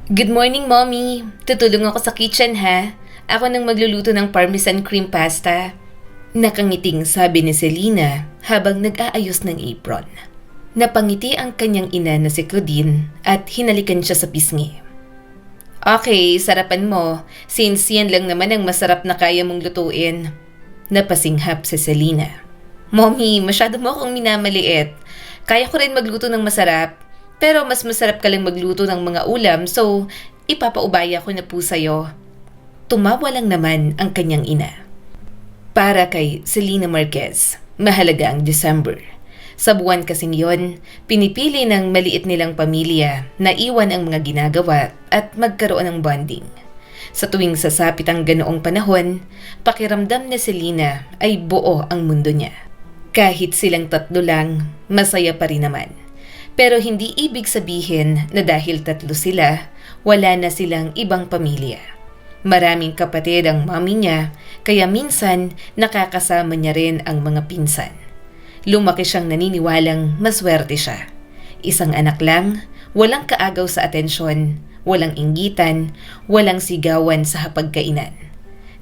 Good morning, Mommy. Tutulong ako sa kitchen, ha? Ako nang magluluto ng parmesan cream pasta. Nakangiting sabi ni Selena habang nag-aayos ng apron. Napangiti ang kanyang ina na si Claudine at hinalikan siya sa pisngi. Okay, sarapan mo, since yan lang naman ang masarap na kaya mong lutuin. Napasinghap si Selena. Mommy, masyado mo akong minamaliit. Kaya ko rin magluto ng masarap. Pero mas masarap ka lang magluto ng mga ulam, so ipapaubaya ko na po sa'yo. Tumawa lang naman ang kanyang ina. Para kay Selena Marquez, mahalaga ang December. Sa buwan kasing yon, pinipili ng maliit nilang pamilya na iwan ang mga ginagawa at magkaroon ng bonding. Sa tuwing sasapit ang ganoong panahon, pakiramdam na Selena ay buo ang mundo niya. Kahit silang tatlo lang, masaya pa rin naman. Pero hindi ibig sabihin na dahil tatlo sila, wala na silang ibang pamilya. Maraming kapatid ang mami niya, kaya minsan nakakasama niya rin ang mga pinsan. Lumaki siyang naniniwalang maswerte siya. Isang anak lang, walang kaagaw sa atensyon, walang inggitan, walang sigawan sa hapagkainan.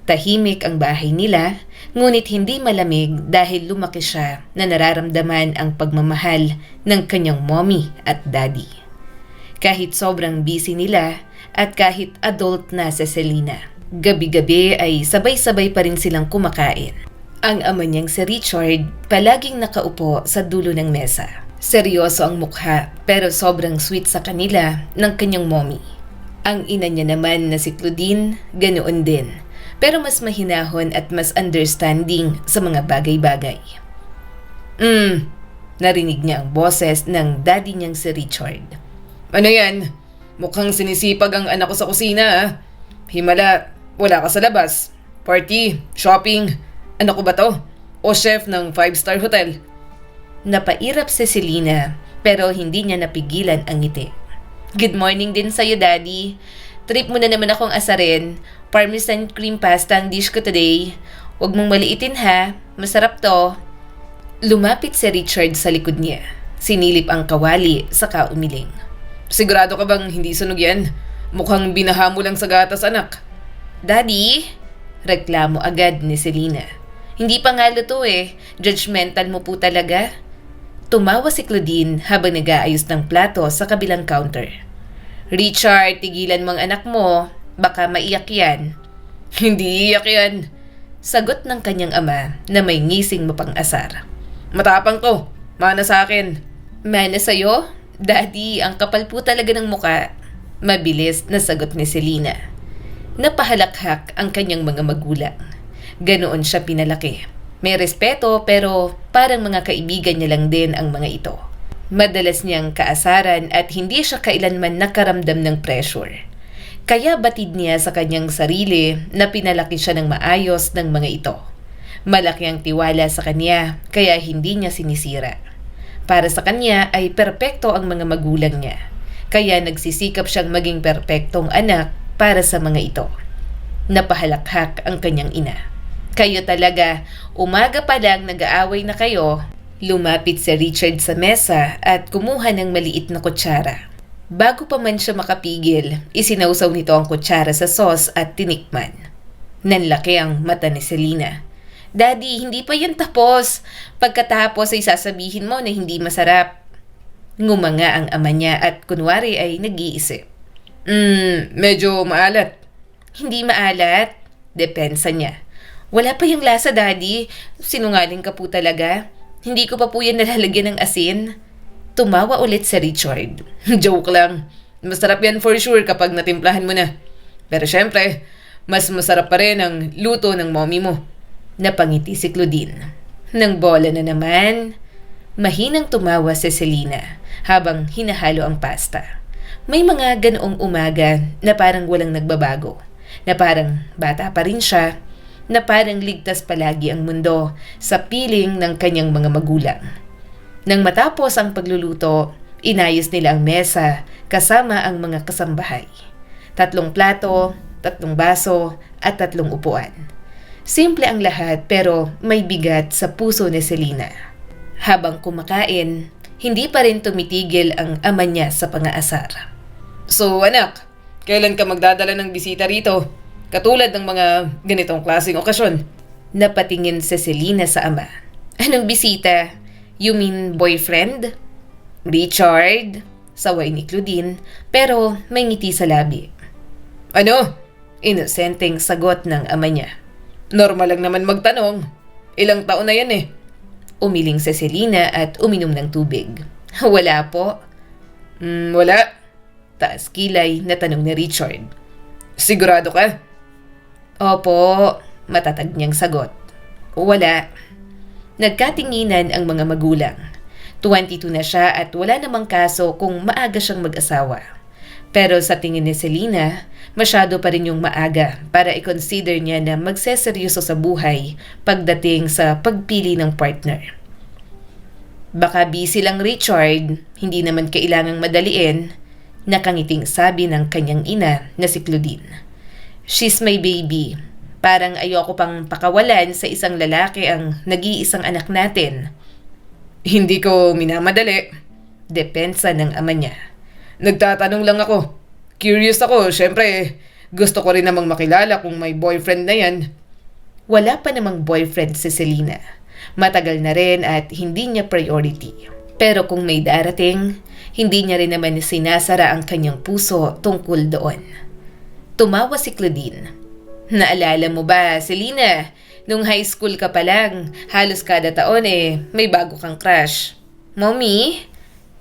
Tahimik ang bahay nila, ngunit hindi malamig dahil lumaki siya na nararamdaman ang pagmamahal ng kanyang mommy at daddy. Kahit sobrang busy nila at kahit adult na si Selena, gabi-gabi ay sabay-sabay pa rin silang kumakain. Ang ama niyang si Richard palaging nakaupo sa dulo ng mesa. Seryoso ang mukha pero sobrang sweet sa kanila ng kanyang mommy. Ang ina niya naman na si Claudine, ganoon din. Pero mas mahinahon at mas understanding sa mga bagay-bagay. Narinig niya ang boses ng daddy niyang si Richard. Ano yan? Mukhang sinisipag ang anak ko sa kusina, ah. Himala, wala ka sa labas. Party, shopping, ano ko ba to? O chef ng 5-star hotel? Napairap si Selena pero hindi niya napigilan ang ngiti. Good morning din sa'yo, Daddy. Trip mo na naman akong asarin. Parmesan cream pasta ang dish ko today. Huwag mong maliitin ha. Masarap to. Lumapit si Richard sa likod niya. Sinilip ang kawali saka umiling. Sigurado ka bang hindi sunog yan? Mukhang binaha mo lang sa gatas, anak. Daddy? Reklamo agad ni Selena. Hindi pa nga luto eh. Judgmental mo po talaga. Tumawa si Claudine habang nag-aayos ng plato sa kabilang counter. Richard, tigilan mo ang anak mo. Baka maiyak yan. Hindi iyak yan. Sagot ng kanyang ama na may ngising mapang-asar. Matapang to. Mana sa akin. Mana sa'yo? Daddy, ang kapal po talaga ng muka. Mabilis na sagot ni Selena. Napahalakhak ang kanyang mga magulang. Ganoon siya pinalaki. May respeto pero parang mga kaibigan niya lang din ang mga ito. Madalas niyang kaasaran at hindi siya kailanman nakaramdam ng pressure. Kaya batid niya sa kanyang sarili na pinalaki siya ng maayos ng mga ito. Malaki ang tiwala sa kanya kaya hindi niya sinisira. Para sa kanya ay perpekto ang mga magulang niya. Kaya nagsisikap siyang maging perpektong anak para sa mga ito. Napahalakhak ang kanyang ina. Kayo talaga, umaga pa lang nag-aaway na kayo. Lumapit si Richard sa mesa at kumuha ng maliit na kutsara. Bago pa man siya makapigil, isinausaw nito ang kutsara sa sauce at tinikman. Nanlaki ang mata ni Selena. Daddy, hindi pa yan tapos. Pagkatapos ay sasabihin mo na hindi masarap. Ngumanga ang ama niya at kunwari ay nag-iisip. Medyo maalat. Hindi maalat? Depensa niya. Wala pa yung lasa, Daddy. Sinungaling ka po talaga. Hindi ko pa po yan nalalagyan ng asin. Tumawa ulit si Richard. Joke lang. Masarap yan for sure kapag natimplahan mo na. Pero syempre, mas masarap pa rin ang luto ng mommy mo. Napangiti si Claudine. Nang bola na naman. Mahinang tumawa si Selena habang hinahalo ang pasta. May mga ganoong umaga na parang walang nagbabago. Na parang bata pa rin siya. Na parang ligtas palagi ang mundo sa piling ng kanyang mga magulang. Nang matapos ang pagluluto, inayos nila ang mesa kasama ang mga kasambahay. 3 plato, 3 baso at 3 upuan. Simple ang lahat pero may bigat sa puso ni Selena. Habang kumakain, hindi pa rin tumitigil ang ama niya sa pangaasar. So anak, Kailan ka magdadala ng bisita rito? Katulad ng mga ganitong klaseng okasyon. Napatingin si Selena sa ama. Anong bisita? You mean boyfriend? Richard? Saway ni Claudine pero may ngiti sa labi. Ano? Inosenteng sagot ng ama niya. Normal lang naman magtanong. Ilang taon na yan eh. Umiling si Selena at uminom ng tubig. Wala po. Wala. Taas kilay na tanong ni Richard. Sigurado ka? Opo, matatag niyang sagot. Wala. Nagkatinginan ang mga magulang. 22 na siya at wala namang kaso kung maaga siyang mag-asawa. Pero sa tingin ni Selena, masyado pa rin yung maaga para i-consider niya na magseseryoso sa buhay pagdating sa pagpili ng partner. Baka busy lang Richard, hindi naman kailangang madaliin, nakangiting sabi ng kanyang ina na si Claudine. She's my baby. Parang ayoko pang pakawalan sa isang lalaki ang nag-iisang anak natin. Hindi ko minamadali. Depensa ng ama niya. Nagtatanong lang ako. Curious ako, syempre. Gusto ko rin namang makilala kung may boyfriend na yan. Wala pa namang boyfriend si Selena. Matagal na rin at hindi niya priority. Pero kung may darating, hindi niya rin naman sinasara ang kanyang puso tungkol doon. Tumawa si Claudine. Naalala mo ba, Selena? Nung high school ka pa lang, halos kada taon may bago kang crush. Mommy?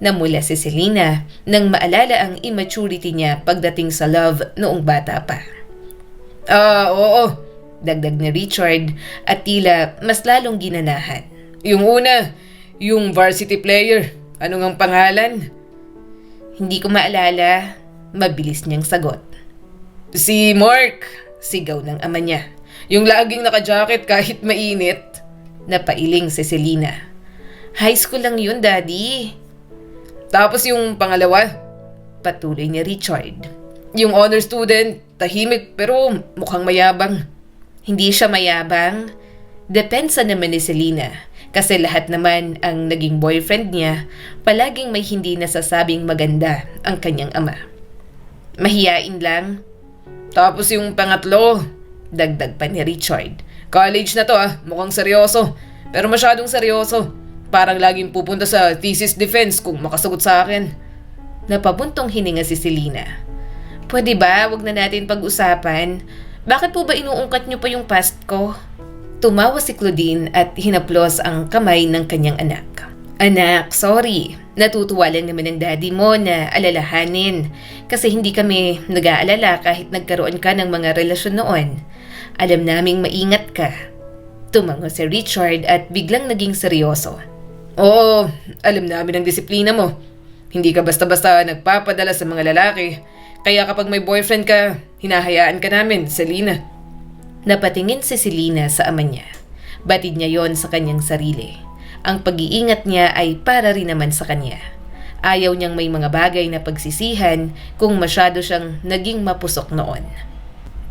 Namula si Selena nang maalala ang immaturity niya pagdating sa love noong bata pa. Oo. Dagdag ni Richard at tila mas lalong ginanahan. Yung una, yung varsity player. Ano ngang pangalan? Hindi ko maalala. Mabilis niyang sagot. Si Mark. Sigaw ng ama niya. Yung laging naka-jacket kahit mainit. Napailing si Selena. High school lang yun, Daddy. Tapos yung pangalawa, patuloy ni Richard. Yung honor student, tahimik pero mukhang mayabang. Hindi siya mayabang. Depensa naman ni Selena. Kasi lahat naman ang naging boyfriend niya, palaging may hindi nasasabing maganda ang kanyang ama. Mahiyain lang. Tapos yung pangatlo, dagdag pa ni Richard. College na to mukhang seryoso. Pero masyadong seryoso. Parang laging pupunta sa thesis defense kung makasagot sa akin. Napabuntong hininga si Selena. Pwede ba, wag na natin pag-usapan? Bakit po ba inuungkat niyo pa yung past ko? Tumawa si Claudine at hinaplos ang kamay ng kanyang anak. Anak, sorry. Natutuwa lang naman ang daddy mo na alalahanin. Kasi hindi kami nag-aalala kahit nagkaroon ka ng mga relasyon noon. Alam naming maingat ka. Tumango si Richard at biglang naging seryoso. Oo, alam namin ang disiplina mo. Hindi ka basta-basta nagpapadala sa mga lalaki. Kaya kapag may boyfriend ka, hinahayaan ka namin, Selena. Napatingin si Selena sa ama niya. Batid niya yon sa kanyang sarili. Ang pag-iingat niya ay para rin naman sa kanya. Ayaw niyang may mga bagay na pagsisihan kung masyado siyang naging mapusok noon.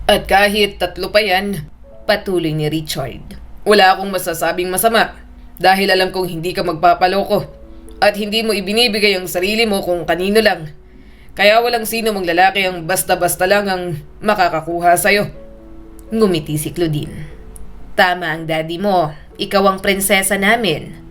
At kahit 3 pa yan, patuloy ni Richard. Wala akong masasabing masama dahil alam kong hindi ka magpapaloko at hindi mo ibinibigay ang sarili mo kung kanino lang. Kaya walang sino mang lalaki ang basta-basta lang ang makakakuha sa'yo. Ngumiti si Claudine. Tama ang daddy mo. Ikaw ang prinsesa namin.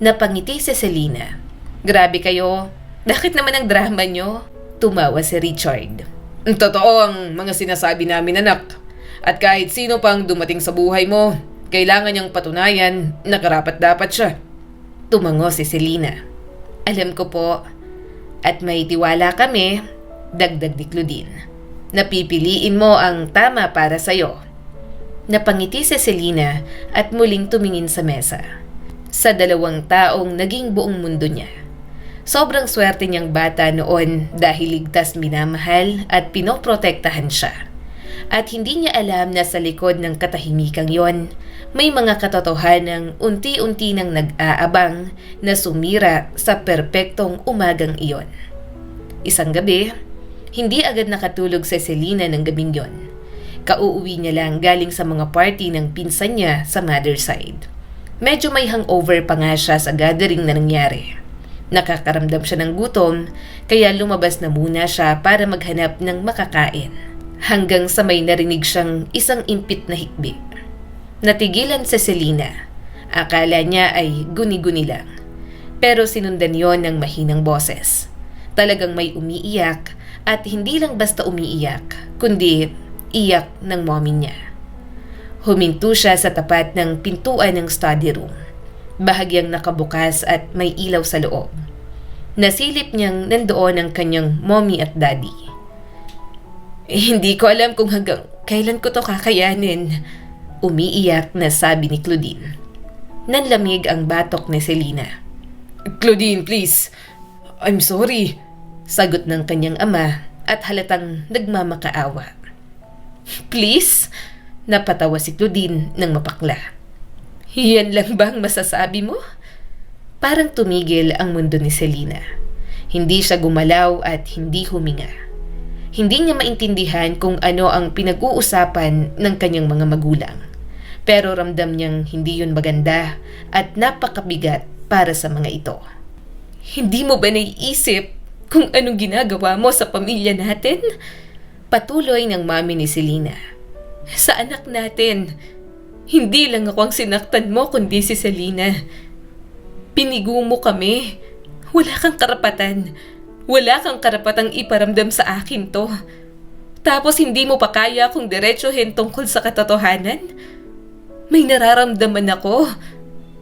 Napangiti si Selena. Grabe kayo. Bakit naman ang drama nyo? Tumawa si Richard. Totoo ang mga sinasabi namin, anak. At kahit sino pang dumating sa buhay mo, kailangan niyang patunayan na karapat-dapat siya. Tumango si Selena. Alam ko po. At may tiwala kami, dagdag ni Claudine. Napipiliin mo ang tama para sa'yo. Napangiti si Selena at muling tumingin sa mesa. Sa 2 taong naging buong mundo niya. Sobrang swerte niyang bata noon dahil ligtas minamahal at pinoprotektahan siya. At hindi niya alam na sa likod ng katahimikang yon, may mga katotohanang unti-unti nang nag-aabang na sumira sa perpektong umagang iyon. Isang gabi, hindi agad nakatulog si Selena ng gabing yon. Kauuwi niya lang galing sa mga party ng pinsan niya sa mother side. Medyo may hangover pa nga siya sa gathering na nangyari. Nakakaramdam siya ng gutom, kaya lumabas na muna siya para maghanap ng makakain. Hanggang sa may narinig siyang isang impit na hikbi. Natigilan si Selena. Akala niya ay guni-guni lang. Pero sinundan yon ng mahinang boses. Talagang may umiiyak at hindi lang basta umiiyak, kundi iyak ng mommy niya. Huminto siya sa tapat ng pintuan ng study room. Bahagyang nakabukas at may ilaw sa loob. Nasilip niyang nandoon ang kanyang mommy at daddy. Hindi ko alam kung hanggang kailan ko to kakayanin. Umiiyak na sabi ni Claudine. Nanlamig ang batok ni Selena. Claudine, please. I'm sorry. Sagot ng kanyang ama at halatang nagmamakaawa. Please? Napatawa si Claudine ng mapakla. Yan lang bang masasabi mo? Parang tumigil ang mundo ni Selena. Hindi siya gumalaw at hindi huminga. Hindi niya maintindihan kung ano ang pinag-uusapan ng kanyang mga magulang. Pero ramdam niyang hindi yun maganda at napakabigat para sa mga ito. Hindi mo ba naiisip kung anong ginagawa mo sa pamilya natin? Patuloy ng mami ni Selena. Sa anak natin. Hindi lang ako ang sinaktan mo kundi si Selena. Pinigo mo kami. Wala kang karapatan. Wala kang karapatang iparamdam sa akin to. Tapos hindi mo pa kaya kung diretsuhin tungkol sa katotohanan? May nararamdaman ako.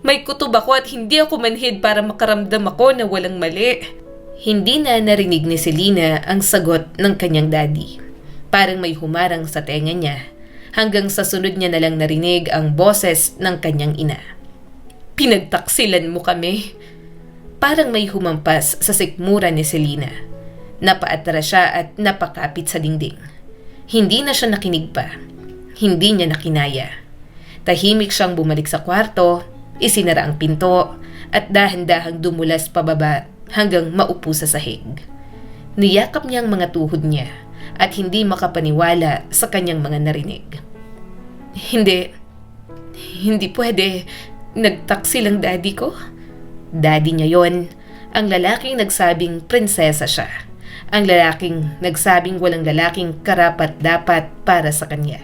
May kutob ako at hindi ako manhid para makaramdam ako na walang mali. Hindi na narinig ni Selena ang sagot ng kanyang daddy. Parang may humarang sa tenga niya hanggang sa sunod niya nalang narinig ang boses ng kanyang ina. Pinagtaksilan mo kami. Parang may humampas sa sikmura ni Selena. Napaatras siya at napakapit sa dingding. Hindi na siya nakinig pa. Hindi niya nakinaya. Tahimik siyang bumalik sa kwarto, isinara ang pinto, at dahan-dahang dumulas pababa hanggang maupo sa sahig. Niyakap niya ang mga tuhod niya at hindi makapaniwala sa kanyang mga narinig. Hindi pwede. Nagtaksi lang daddy ko. Daddy niya yon, ang lalaking nagsabing prinsesa siya. Ang lalaking nagsabing walang lalaking karapat-dapat para sa kanya.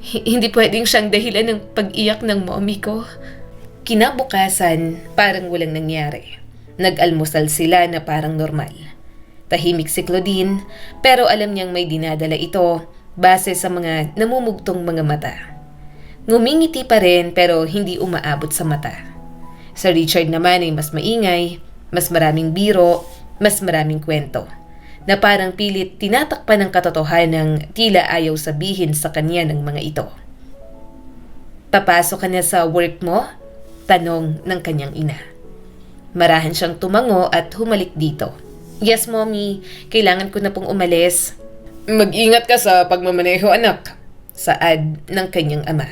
Hindi pwedeng siyang dahilan ng pag-iyak ng mommy ko. Kinabukasan, parang walang nangyari. Nag-almusal sila na parang normal. Tahimik si Claudine, pero alam niyang may dinadala ito base sa mga namumugtong mga mata. Ngumingiti pa rin pero hindi umaabot sa mata. Sa Richard naman ay mas maingay, mas maraming biro, mas maraming kwento, na parang pilit tinatakpan ng katotohanan ng tila ayaw sabihin sa kanya ng mga ito. Papasok ka na sa work mo? Tanong ng kanyang ina. Marahan siyang tumango at humalik dito. Yes, mommy. Kailangan ko na pong umalis. Mag-ingat ka sa pagmamaneho, anak. Saad ng kanyang ama.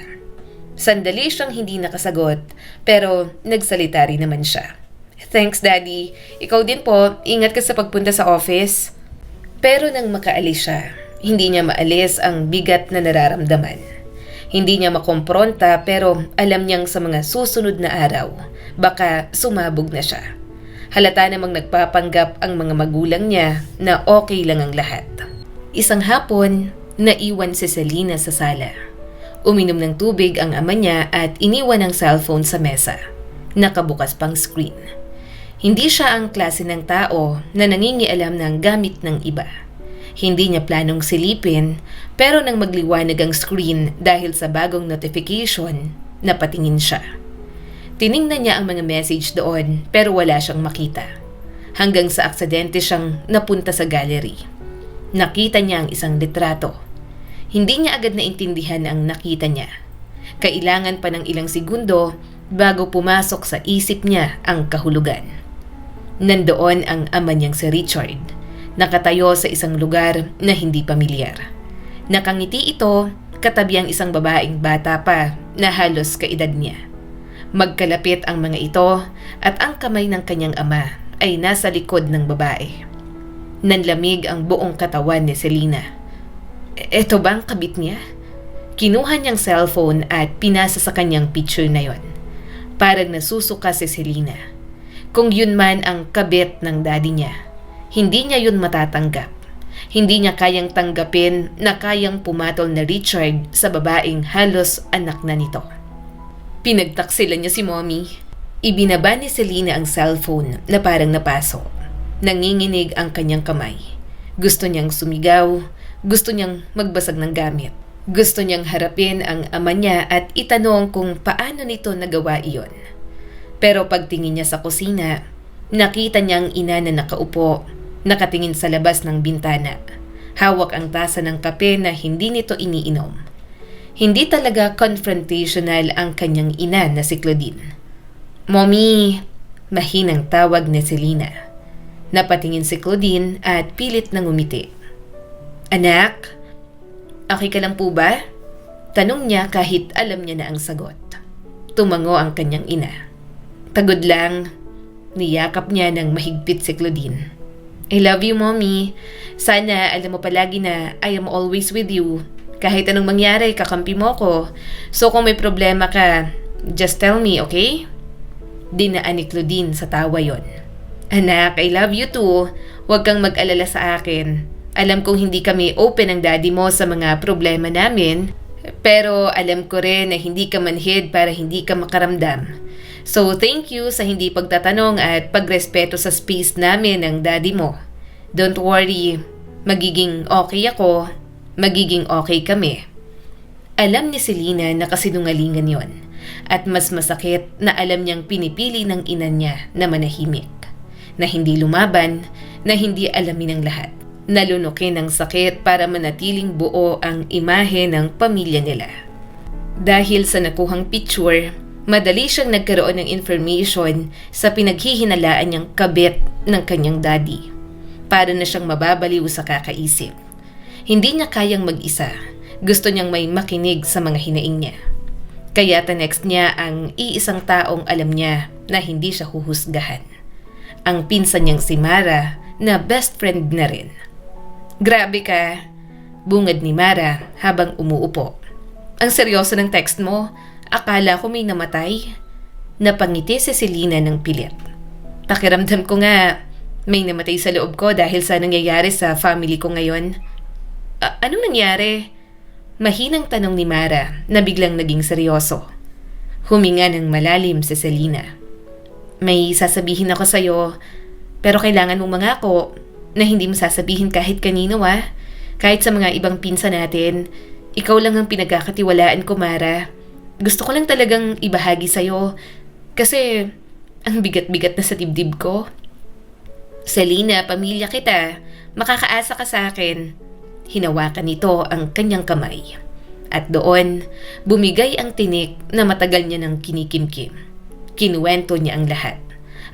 Sandali siyang hindi nakasagot, pero nagsalita rin naman siya. Thanks, Daddy. Ikaw din po, ingat ka sa pagpunta sa office. Pero nang makaalis siya, hindi niya maalis ang bigat na nararamdaman. Hindi niya makompronta pero alam niyang sa mga susunod na araw, baka sumabog na siya. Halata namang nagpapanggap ang mga magulang niya na okay lang ang lahat. Isang hapon, naiwan si Selena sa sala. Uminom ng tubig ang ama niya at iniwan ang cellphone sa mesa. Nakabukas pang screen. Hindi siya ang klase ng tao na nangingialam ng gamit ng iba. Hindi niya planong silipin, pero nang magliwanag ang screen dahil sa bagong notification, napatingin siya. Tiningnan niya ang mga message doon pero wala siyang makita. Hanggang sa aksidente siyang napunta sa gallery. Nakita niya ang isang litrato. Hindi niya agad naintindihan ang nakita niya. Kailangan pa ng ilang segundo bago pumasok sa isip niya ang kahulugan. Nandoon ang ama niyang si Richard, nakatayo sa isang lugar na hindi pamilyar. Nakangiti ito katabi ang isang babaeng bata pa na halos kaedad niya. Magkalapit ang mga ito at ang kamay ng kanyang ama ay nasa likod ng babae. Nanlamig ang buong katawan ni Selena. Eto ba ang kabit niya? Kinuha niyang cellphone at pinasa sa kanyang picture na yon. Parang nasusuka si Selena. Kung yun man ang kabit ng daddy niya, hindi niya yun matatanggap. Hindi niya kayang tanggapin na kayang pumatol na Richard sa babaeng halos anak na nito. Pinagtaksilan niya si mommy. Ibinaba ni Selena ang cellphone na parang napaso. Nanginginig ang kanyang kamay. Gusto niyang sumigaw, gusto niyang magbasag ng gamit. Gusto niyang harapin ang ama niya at itanong kung paano nito nagawa iyon. Pero pagtingin niya sa kusina, nakita niya ang ina na nakaupo, nakatingin sa labas ng bintana. Hawak ang tasa ng kape na hindi nito iniinom. Hindi talaga confrontational ang kanyang ina na si Claudine. "Mommy," mahinang tawag ni Selena. Napatingin si Claudine at pilit na ngumiti. "Anak, okay ka lang po ba?" Tanong niya kahit alam niya na ang sagot. Tumango ang kanyang ina. "Pagod lang." Niyakap niya ng mahigpit si Claudine. "I love you, Mommy. Sana alam mo palagi na I am always with you. Kahit anong mangyari, kakampi mo ko. So kung may problema ka, just tell me, okay?" Dinaan ni Claudine sa tawa yon. "Anak, I love you too. Huwag kang mag-alala sa akin. Alam kong hindi kami open ang daddy mo sa mga problema namin, pero alam ko rin na hindi ka manhid para hindi ka makaramdam. So thank you sa hindi pagtatanong at pagrespeto sa space namin ng daddy mo. Don't worry, magiging okay ako, magiging okay kami." Alam ni Selena na kasinungalingan yon at mas masakit na alam niyang pinipili ng ina niya na manahimik, na hindi lumaban, na hindi alamin ang lahat. Nalunukin ng sakit para manatiling buo ang imahe ng pamilya nila. Dahil sa nakuhang picture, madali siyang nagkaroon ng information sa pinaghihinalaan niyang kabit ng kanyang daddy. Para na siyang mababaliw sa kakaisip. Hindi niya kayang mag-isa. Gusto niyang may makinig sa mga hinaing niya. Kaya next niya ang iisang taong alam niya na hindi siya huhusgahan. Ang pinsan niyang si Mara na best friend na rin. "Grabe ka," bungad ni Mara habang umuupo. "Ang seryoso ng text mo, akala ko may namatay." Napangiti si Selena ng pilit. "Pakiramdam ko nga may namatay sa loob ko dahil sa nangyayari sa family ko ngayon." Anong nangyari?" Mahinang tanong ni Mara na biglang naging seryoso. Huminga ng malalim si Selena. "May sasabihin ako sa'yo, pero kailangan mong mangako na hindi mo sasabihin kahit kanino Kahit sa mga ibang pinsan natin, ikaw lang ang pinagkakatiwalaan ko, Mara. Gusto ko lang talagang ibahagi sa'yo kasi ang bigat-bigat na sa dibdib ko." "Selena, pamilya kita. Makakaasa ka sa akin." Hinawakan nito ang kanyang kamay. At doon, bumigay ang tinik na matagal niya nang kinikimkim. Kinuwento niya ang lahat.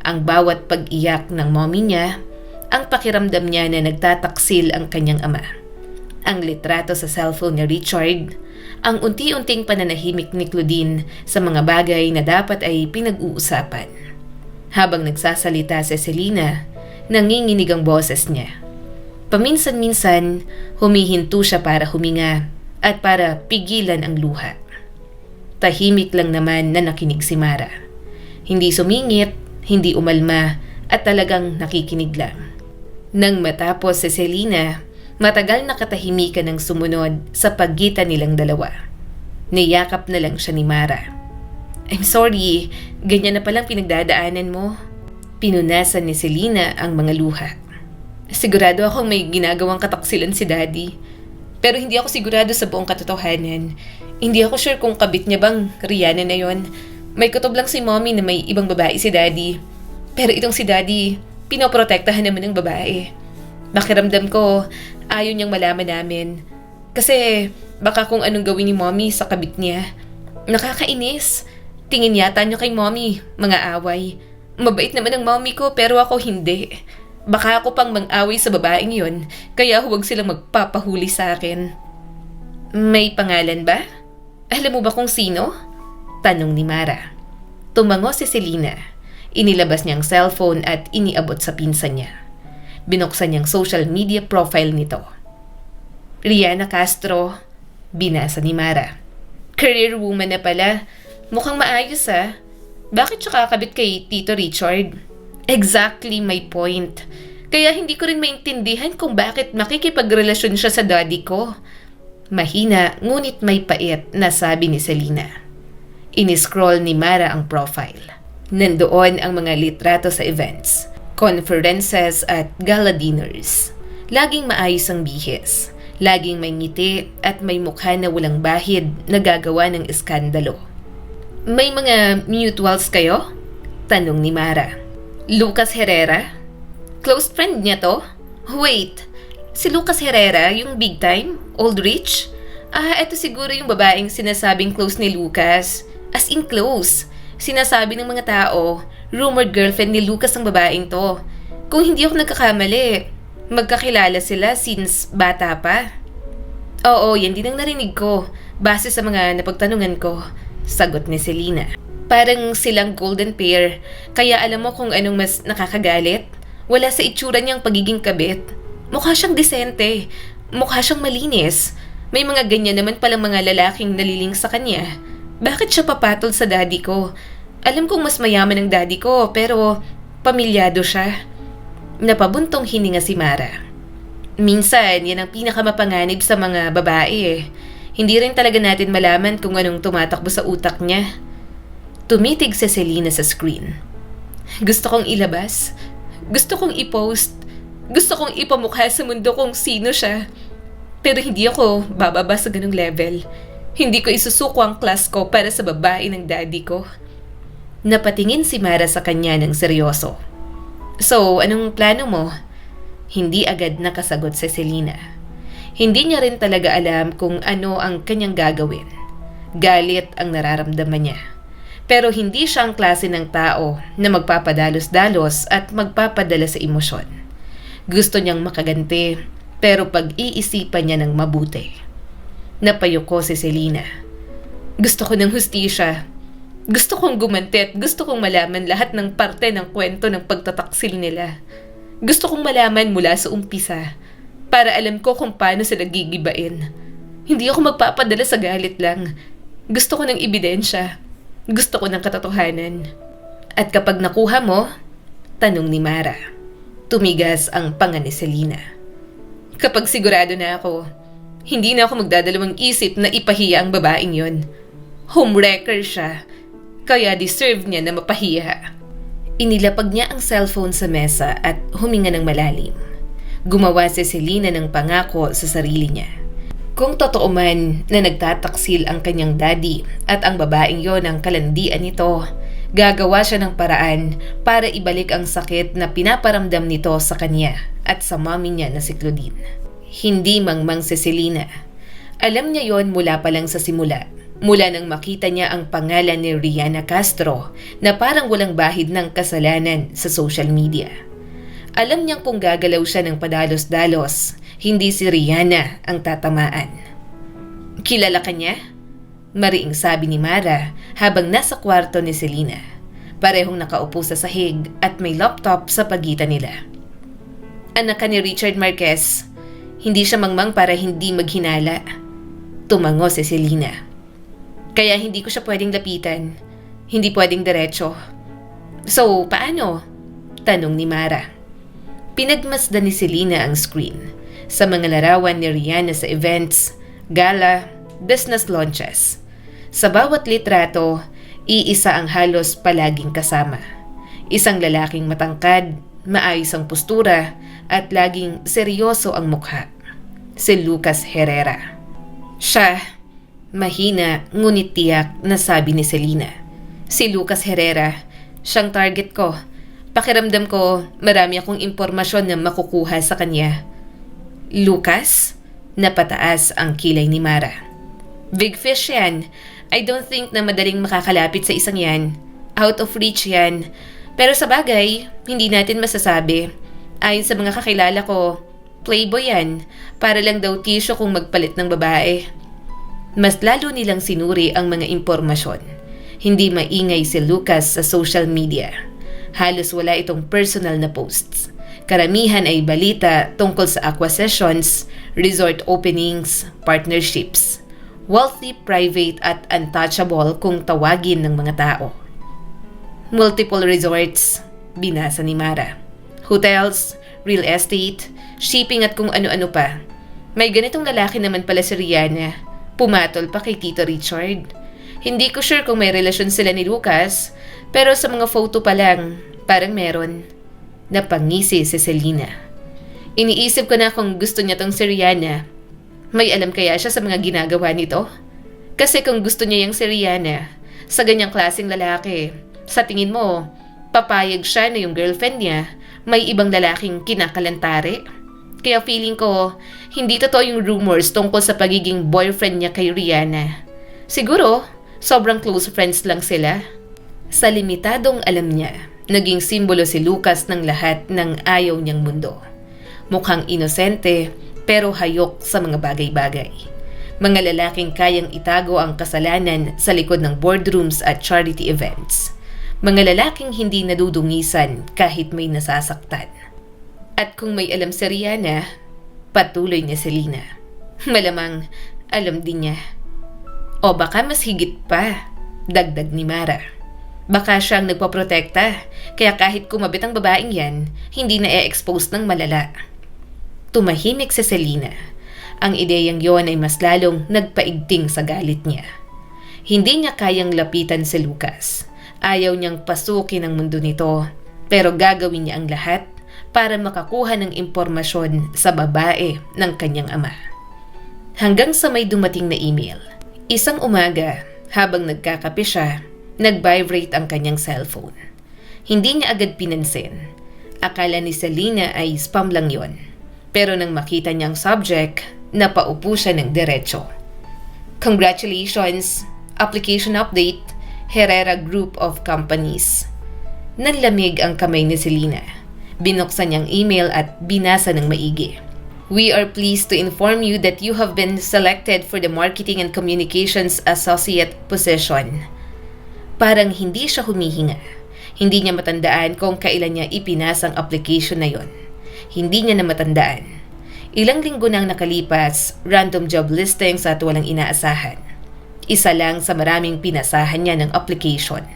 Ang bawat pag-iyak ng mommy niya, ang pakiramdam niya na nagtataksil ang kanyang ama. Ang litrato sa cellphone ni Richard, ang unti-unting pananahimik ni Claudine sa mga bagay na dapat ay pinag-uusapan. Habang nagsasalita si Selena, nanginginig ang boses niya. Paminsan-minsan, humihinto siya para huminga at para pigilan ang luha. Tahimik lang naman na nakinig si Mara. Hindi sumingit, hindi umalma, at talagang nakikinig lang. Nang matapos si Selena, matagal na katahimikan ang sumunod sa pagitan nilang dalawa. Niyakap na lang siya ni Mara. "I'm sorry, ganyan na palang pinagdadaanan mo." Pinunasan ni Selena ang mga luha. "Sigurado akong may ginagawang kataksilan si Daddy. Pero hindi ako sigurado sa buong katotohanan. Hindi ako sure kung kabit niya bang Rihanna na yon. May kutob lang si Mommy na may ibang babae si Daddy. Pero itong si Daddy, pinoprotektahan naman ng babae. Pakiramdam ko, ayaw niyang malaman namin. Kasi baka kung anong gawin ni Mommy sa kabit niya. Nakakainis. Tingin yata niyo kay Mommy, mga away. Mabait naman ang Mommy ko pero ako hindi. Baka ako pang mang-away sa babaeng yon, kaya huwag silang magpapahuli sa akin." "May pangalan ba? Alam mo ba kung sino?" Tanong ni Mara. Tumango si Selena. Inilabas niyang cellphone at iniabot sa pinsan niya. Binuksan niyang social media profile nito. "Rihanna Castro," binasa ni Mara. "Career woman na pala. Mukhang maayos Bakit siya kakabit kay Tito Richard? Exactly my point. Kaya hindi ko rin maintindihan kung bakit makikipagrelasyon siya sa daddy ko. Mahina ngunit may pait na sabi ni Selena. Iniscroll ni Mara ang profile. Nandoon ang mga litrato sa events, conferences at gala dinners. Laging maayos ang bihis. Laging may ngiti at may mukha na walang bahid na gagawa ng iskandalo. May mga mutuals kayo? Tanong ni Mara. Lucas Herrera? Close friend niya to? Wait, si Lucas Herrera, yung big time? Old rich? Eto siguro yung babaeng sinasabing close ni Lucas. As in close. Sinasabi ng mga tao, rumored girlfriend ni Lucas ang babaeng to. Kung hindi ako nagkakamali, magkakilala sila since bata pa. Oo, yan din ang narinig ko, base sa mga napagtanungan ko. Sagot ni Selena. Parang silang golden pair, kaya alam mo kung anong mas nakakagalit? Wala sa itsura niyang pagiging kabit. Mukha siyang disente. Mukha siyang malinis. May mga ganyan naman palang mga lalaking naliling sa kanya. Bakit siya papatol sa daddy ko? Alam kong mas mayaman ang daddy ko, pero pamilyado siya. Napabuntong hininga si Mara. Minsan, yan ang pinakamapanganib sa mga babae. Hindi rin talaga natin malaman kung anong tumatakbo sa utak niya. Tumitig si Selena sa screen. Gusto kong ilabas. Gusto kong i-post. Gusto kong ipamukha sa mundo kung sino siya. Pero hindi ako bababa sa ganung level. Hindi ko isusuko ang class ko para sa babae ng daddy ko. Napatingin si Mara sa kanya ng seryoso. So, anong plano mo? Hindi agad nakasagot si Selena. Hindi niya rin talaga alam kung ano ang kanyang gagawin. Galit ang nararamdaman niya. Pero hindi siya ang klase ng tao na magpapadalos-dalos at magpapadala sa emosyon. Gusto niyang makaganti, pero pag-iisipan niya ng mabuti. Napayuko si Selena. Gusto ko ng hustisya. Gusto kong gumanti at gusto kong malaman lahat ng parte ng kwento ng pagtataksil nila. Gusto kong malaman mula sa umpisa para alam ko kung paano sila gigibain. Hindi ako magpapadala sa galit lang. Gusto ko ng ebidensya. Gusto ko ng katotohanan. At kapag nakuha mo, tanong ni Mara. Tumigas ang panga ni Selena. Kapag sigurado na ako, hindi na ako magdadalawang isip na ipahiya ang babaeng yon. Homewrecker siya, kaya deserve niya na mapahiya. Inilapag niya ang cellphone sa mesa at huminga ng malalim. Gumawa si Selena ng pangako sa sarili niya. Kung totoo man na nagtataksil ang kanyang daddy at ang babaeng yon ang kalandian nito, gagawa siya ng paraan para ibalik ang sakit na pinaparamdam nito sa kanya at sa mami niya na si Claudine. Hindi mangmang si Selena. Alam niya yon mula pa lang sa simula. Mula nang makita niya ang pangalan ni Rihanna Castro na parang walang bahid ng kasalanan sa social media. Alam niyang kung gagalaw siya ng padalos-dalos, hindi si Rihanna ang tatamaan. Kilala ka niya? Mariing sabi ni Mara habang nasa kwarto ni Selena. Parehong nakaupo sa sahig at may laptop sa pagitan nila. Anak ka ni Richard Marquez. Hindi siya mangmang para hindi maghinala. Tumango si Selena. Kaya hindi ko siya pwedeng lapitan. Hindi pwedeng diretso. So, paano? Tanong ni Mara. Pinagmasdan ni Selena ang screen sa mga larawan ni Rihanna sa events, gala, business launches. Sa bawat litrato, iisa ang halos palaging kasama. Isang lalaking matangkad, maayos ang postura, at laging seryoso ang mukha. Si Lucas Herrera. Siya, mahina ngunit tiyak na sabi ni Selena. Si Lucas Herrera, siyang target ko. Pakiramdam ko marami akong impormasyon na makukuha sa kanya. Lucas? Napataas ang kilay ni Mara. Big fish yan. I don't think na madaling makakalapit sa isang yan. Out of reach yan. Pero sa bagay, hindi natin masasabi. Ayon sa mga kakilala ko, playboy yan. Para lang daw tissue kung magpalit ng babae. Mas lalo nilang sinuri ang mga impormasyon. Hindi maingay si Lucas sa social media. Halos wala itong personal na posts. Karamihan ay balita tungkol sa acquisitions, resort openings, partnerships. Wealthy, private at untouchable kung tawagin ng mga tao. Multiple resorts, binasa ni Mara. Hotels, real estate, shipping at kung ano-ano pa. May ganitong lalaki naman pala si Rihanna. Pumatol pa kay Tito Richard. Hindi ko sure kung may relasyon sila ni Lucas, pero sa mga photo pa lang, parang meron. Napangisi si Selena. Iniisip ko na kung gusto niya tong si Rihanna. May alam kaya siya sa mga ginagawa nito? Kasi kung gusto niya yung si Rihanna, sa ganyang klaseng lalaki, sa tingin mo, papayag siya na yung girlfriend niya may ibang lalaking kinakalantari? Kaya feeling ko, hindi totoo yung rumors tungkol sa pagiging boyfriend niya kay Rihanna. Siguro, sobrang close friends lang sila. Sa limitadong alam niya, naging simbolo si Lucas ng lahat ng ayaw niyang mundo. Mukhang inosente, pero hayok sa mga bagay-bagay. Mga lalaking kayang itago ang kasalanan sa likod ng boardrooms at charity events. Mga lalaking hindi nadudungisan kahit may nasasaktan. At kung may alam si Rihanna, patuloy ni Selena. Malamang alam din niya. O baka mas higit pa, dagdag ni Mara. Baka siyang nagpaprotekta, kaya kahit kumabit ang babaeng yan, hindi na e-expose ng malala. Tumahimik si Selena. Ang ideyang yon ay mas lalong nagpaigting sa galit niya. Hindi niya kayang lapitan si Lucas. Ayaw niyang pasukin ang mundo nito, pero gagawin niya ang lahat para makakuha ng impormasyon sa babae ng kanyang ama. Hanggang sa may dumating na email. Isang umaga, habang nagkakape siya, nag-vibrate ang kanyang cellphone. Hindi niya agad pinansin. Akala ni Selena ay spam lang yon. Pero nang makita niyang subject, napaupo siya ng diretso. Congratulations! Application update, Herrera Group of Companies. Nanlamig ang kamay ni Selena. Binuksan niyang email at binasa ng maigi. We are pleased to inform you that you have been selected for the Marketing and Communications Associate position. Parang hindi siya humihinga. Hindi niya matandaan kung kailan niya ipinasa ang application na yon. Hindi niya na matandaan. Ilang linggo nang nakalipas, random job listings at walang inaasahan. Isa lang sa maraming pinasahan niya ng application.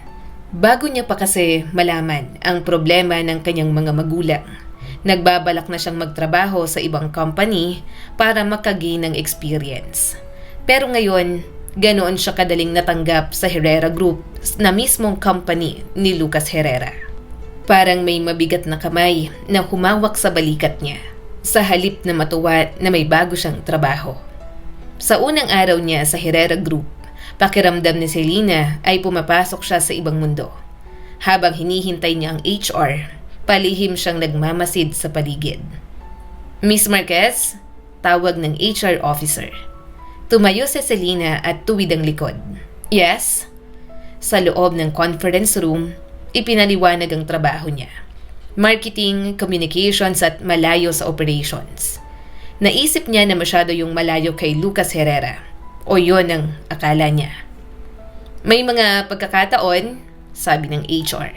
Bago niya pa kasi malaman ang problema ng kanyang mga magulang, nagbabalak na siyang magtrabaho sa ibang company para makagain ng experience. Pero ngayon, ganoon siya kadaling natanggap sa Herrera Group na mismong company ni Lucas Herrera. Parang may mabigat na kamay na humawak sa balikat niya sa halip na matuwa na may bago siyang trabaho. Sa unang araw niya sa Herrera Group, pakiramdam ni Selena ay pumapasok siya sa ibang mundo. Habang hinihintay niya ang HR, palihim siyang nagmamasid sa paligid. Miss Marquez, tawag ng HR officer. Tumayo si Selena at tuwid ang likod. Yes? Sa loob ng conference room, ipinaliwanag ang trabaho niya. Marketing, communications at malayo sa operations. Naisip niya na masyado yung malayo kay Lucas Herrera. O yon ang akala niya. May mga pagkakataon, sabi ng HR,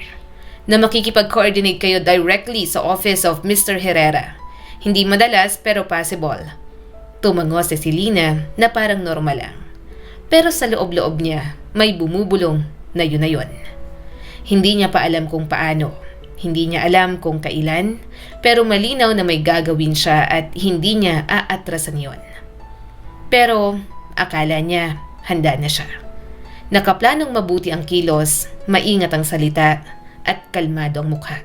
na makikipag-coordinate kayo directly sa office of Mr. Herrera. Hindi madalas pero possible. Tumango si Selena na parang normal lang. Pero sa loob-loob niya, may bumubulong na yun. Hindi niya pa alam kung paano. Hindi niya alam kung kailan, pero malinaw na may gagawin siya at hindi niya aatrasan yon. Pero akala niya handa na siya. Nakaplanong mabuti ang kilos, maingat ang salita, at kalmado ang mukha.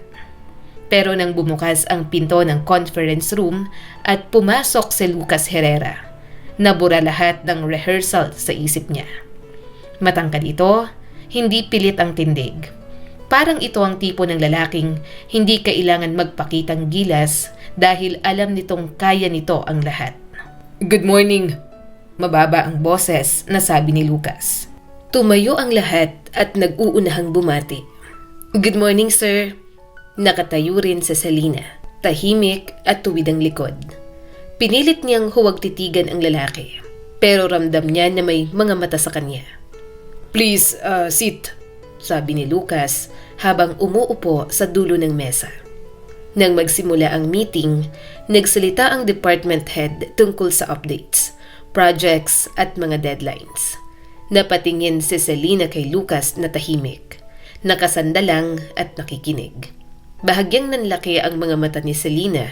Pero nang bumukas ang pinto ng conference room at pumasok si Lucas Herrera, nabura lahat ng rehearsal sa isip niya. Matangkad ito, hindi pilit ang tindig. Parang ito ang tipo ng lalaking hindi kailangan magpakitang gilas dahil alam nitong kaya nito ang lahat. Good morning! Mababa ang boses na sabi ni Lucas. Tumayo ang lahat at nag-uunahang bumati. Good morning, sir. Nakatayo rin sa Selena, tahimik at tuwid ang likod. Pinilit niyang huwag titigan ang lalaki, pero ramdam niya na may mga mata sa kanya. Please, sit, sabi ni Lucas habang umuupo sa dulo ng mesa. Nang magsimula ang meeting, nagsalita ang department head tungkol sa updates, projects at mga deadlines. Napatingin si Selena kay Lucas na tahimik, nakasandalang at nakikinig. Bahagyang nanlaki ang mga mata ni Selena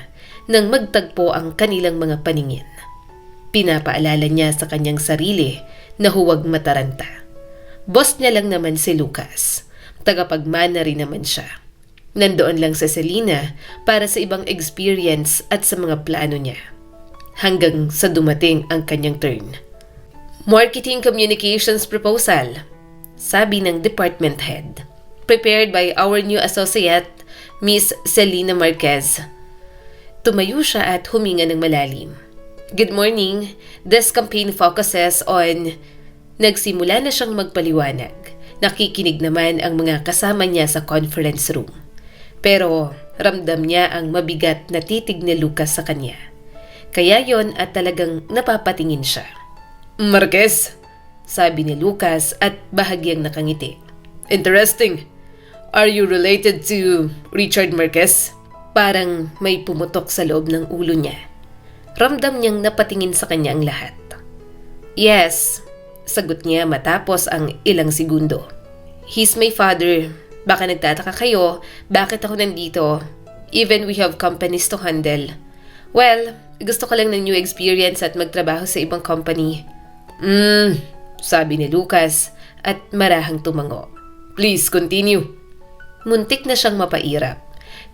nang magtagpo ang kanilang mga paningin. Pinapaalala niya sa kanyang sarili na huwag mataranta. Boss niya lang naman si Lucas. Tagapagmana rin naman siya. Nandoon lang sa Selena para sa ibang experience at sa mga plano niya. Hanggang sa dumating ang kanyang turn. Marketing Communications Proposal, sabi ng department head. Prepared by our new associate, Miss Selena Marquez. Tumayo siya at huminga ng malalim. Good morning. This campaign focuses on... Nagsimula na siyang magpaliwanag. Nakikinig naman ang mga kasama niya sa conference room. Pero ramdam niya ang mabigat na titig ni Lucas sa kanya. Kaya yon at talagang napapatingin siya. Marquez, Sabi ni Lucas at bahagyang nakangiti. interesting. Are you related to Richard Marquez? Parang may pumutok sa loob ng ulo niya. Ramdam niyang napatingin sa kanya ang lahat. Yes, sagot niya matapos ang ilang segundo. He's my father. Baka nagtataka kayo, bakit ako nandito? Even we have companies to handle. Well, gusto ko lang ng new experience at magtrabaho sa ibang company. Sabi ni Lucas At marahang tumango. Please continue. Muntik na siyang mapairap.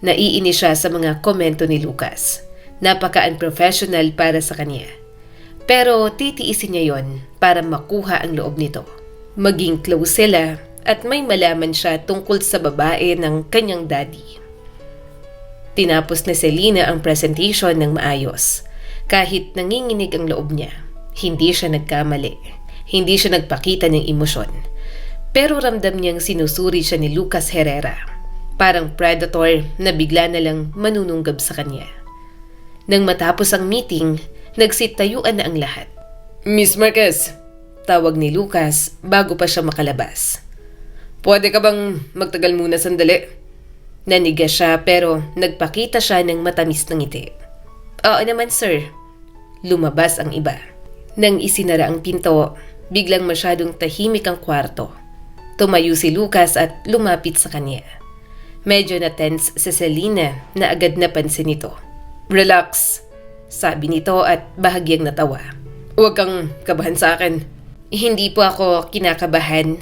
Naiinis siya sa mga komento ni Lucas. Napaka-unprofessional para sa kanya. Pero titiisin niya yon para makuha ang loob nito. Maging close sila at may malaman siya tungkol sa babae ng kanyang daddy. Tinapos ni Selena ang presentation ng maayos. Kahit nanginginig ang loob niya, hindi siya nagkamali. Hindi siya nagpakita ng emosyon. Pero ramdam niyang sinusuri siya ni Lucas Herrera. Parang predator na bigla na lang manununggab sa kanya. Nang matapos ang meeting, nagsitayuan na ang lahat. Miss Marquez, Tawag ni Lucas bago pa siya makalabas. pwede ka bang magtagal muna sandali? Naniga siya pero nagpakita siya ng matamis na ngiti. Oo naman sir. Lumabas ang iba. Nang isinara ang pinto, biglang masyadong tahimik ang kwarto. Tumayo si Lucas at lumapit sa kanya. Medyo na-tense si Selena na agad napansin ito. Relax. Sabi nito at bahagyang natawa. Huwag kang kabahan sa akin. Hindi po ako kinakabahan.